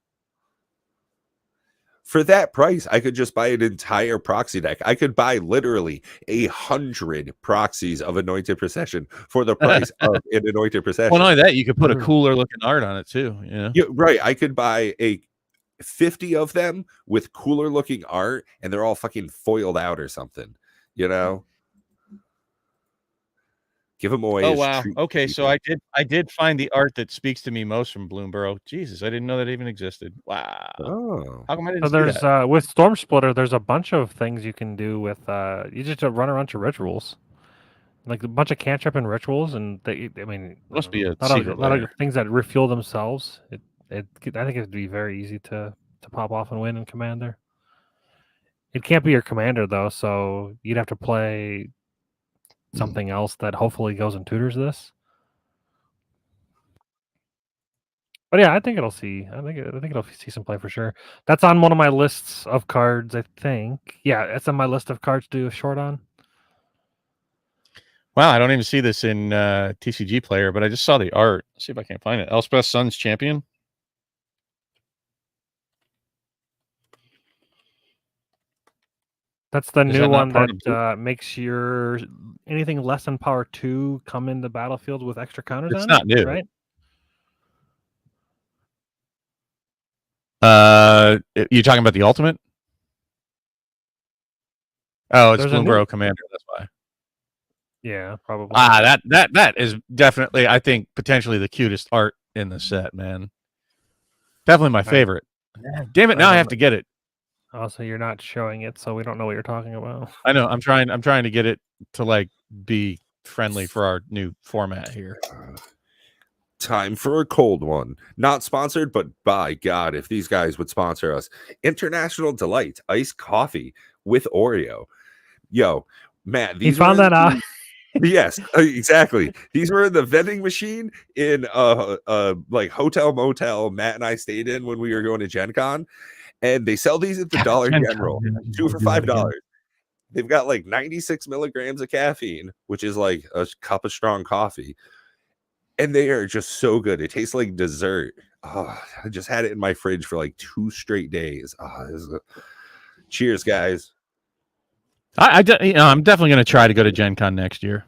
For that price, I could just buy an entire proxy deck. I could buy literally 100 proxies of Anointed Procession for the price of an Anointed Procession. Well, not only that, you could put a cooler looking art on it too. Yeah, right. I could buy 50 of them with cooler looking art, and they're all fucking foiled out or something. You know, give them away. Oh wow. Okay, so I did find the art that speaks to me most from Bloomburrow. Jesus, I didn't know that even existed. Wow. Oh. How come I didn't see that? With Stormsplitter, there's a bunch of things you can do with you just run a bunch of rituals. Like a bunch of cantrip and rituals, and must be a lot of things that refuel themselves. I think it'd be very easy to pop off and win in Commander. It can't be your commander though, so you'd have to play something else that hopefully goes and tutors this. But yeah, I think it'll see some play for sure. That's on one of my lists of cards, I think. Yeah, it's on my list of cards to do a short on. Wow, I don't even see this in TCG Player, but I just saw the art. Let's see if I can find it. Elspeth Sun's Champion. That's the new one that makes your anything less than power 2 come in the battlefield with extra counters on it. It's not new, right? You talking about the ultimate? Oh, it's Bloomburrow Commander. That's why. Yeah, probably. That is definitely, I think, potentially the cutest art in the set, man. Definitely my favorite. Damn it! Now I have to get it. Also, you're not showing it, so we don't know what you're talking about. I know. I'm trying to get it to like be friendly for our new format here. Time for a cold one. Not sponsored, but by God, if these guys would sponsor us. International Delight iced coffee with Oreo. Yo, Matt, these found that out. Yes, exactly. These were in the vending machine in like hotel motel Matt and I stayed in when we were going to Gen Con. And they sell these at the Dollar General, 2 for $5. They've got like 96 milligrams of caffeine, which is like a cup of strong coffee. And they are just so good. It tastes like dessert. Oh, I just had it in my fridge for like 2 straight days. Cheers, guys. I'm definitely going to try to go to Gen Con next year.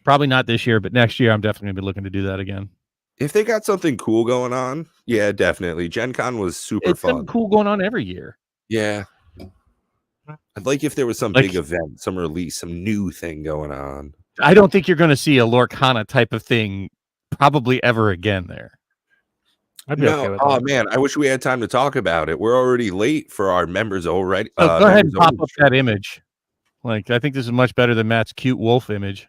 Probably not this year, but next year I'm definitely going to be looking to do that again. If they got something cool going on, yeah, definitely. Gen Con was super fun. It's cool going on every year. Yeah. I'd like if there was some big event, some release, some new thing going on. I don't think you're going to see a Lorcana type of thing probably ever again there. I'd be okay with that. Man, I wish we had time to talk about it. We're already late for our members already. Go ahead and pop up that image. Like, I think this is much better than Matt's cute wolf image.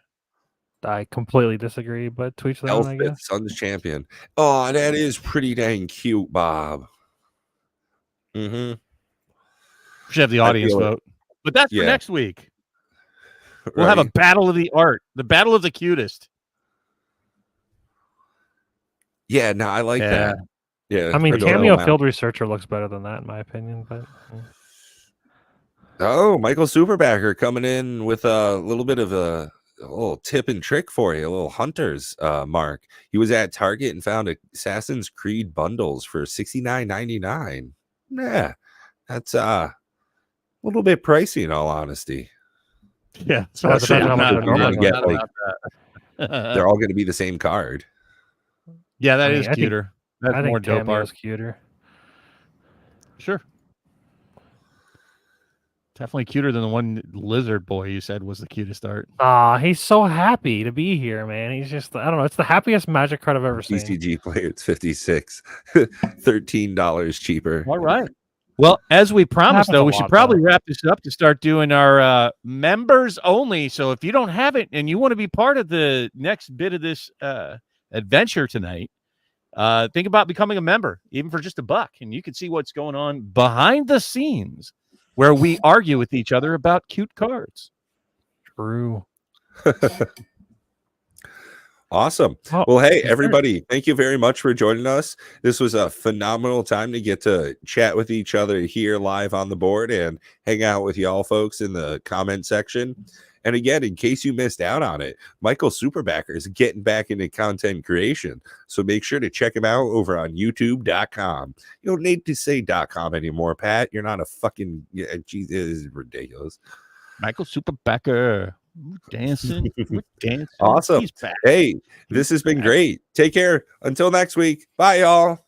I completely disagree, but tweet that, I guess. Sun's champion. Oh, that is pretty dang cute, Bob. Mm-hmm. We should have the audience vote. But that's for next week. We'll have a battle of the art. The battle of the cutest. Yeah, no, I like that. Yeah. I mean, Cameo Field Researcher looks better than that, in my opinion, but... Oh, Michael Superbacker coming in with a little bit of a little tip and trick for you, a little hunter's mark. He was at Target and found Assassin's Creed bundles for $69.99. Yeah, that's a little bit pricey in all honesty. Yeah, so they're all going to be the same card. Yeah, that is cuter. That's more dope art. Cuter. Sure. Definitely cuter than the one lizard boy you said was the cutest art. He's so happy to be here, man. He's just, I don't know. It's the happiest Magic card I've ever seen. TCG player, it's $56. $13 cheaper. All right. Well, as we promised, though, we should probably wrap this up to start doing our members only. So if you don't have it and you want to be part of the next bit of this adventure tonight, think about becoming a member, even for just $1, and you can see what's going on behind the scenes, where we argue with each other about cute cards. True. Awesome. Well, hey, everybody, thank you very much for joining us. This was a phenomenal time to get to chat with each other here live on the board and hang out with y'all folks in the comment section. And again, in case you missed out on it, Michael Superbacker is getting back into content creation. So make sure to check him out over on youtube.com. You don't need to say .com anymore, Pat. You're not a fucking... Geez, it is ridiculous. Michael Superbacker. Dancing. Awesome. Hey, this has been great. Take care. Until next week. Bye, y'all.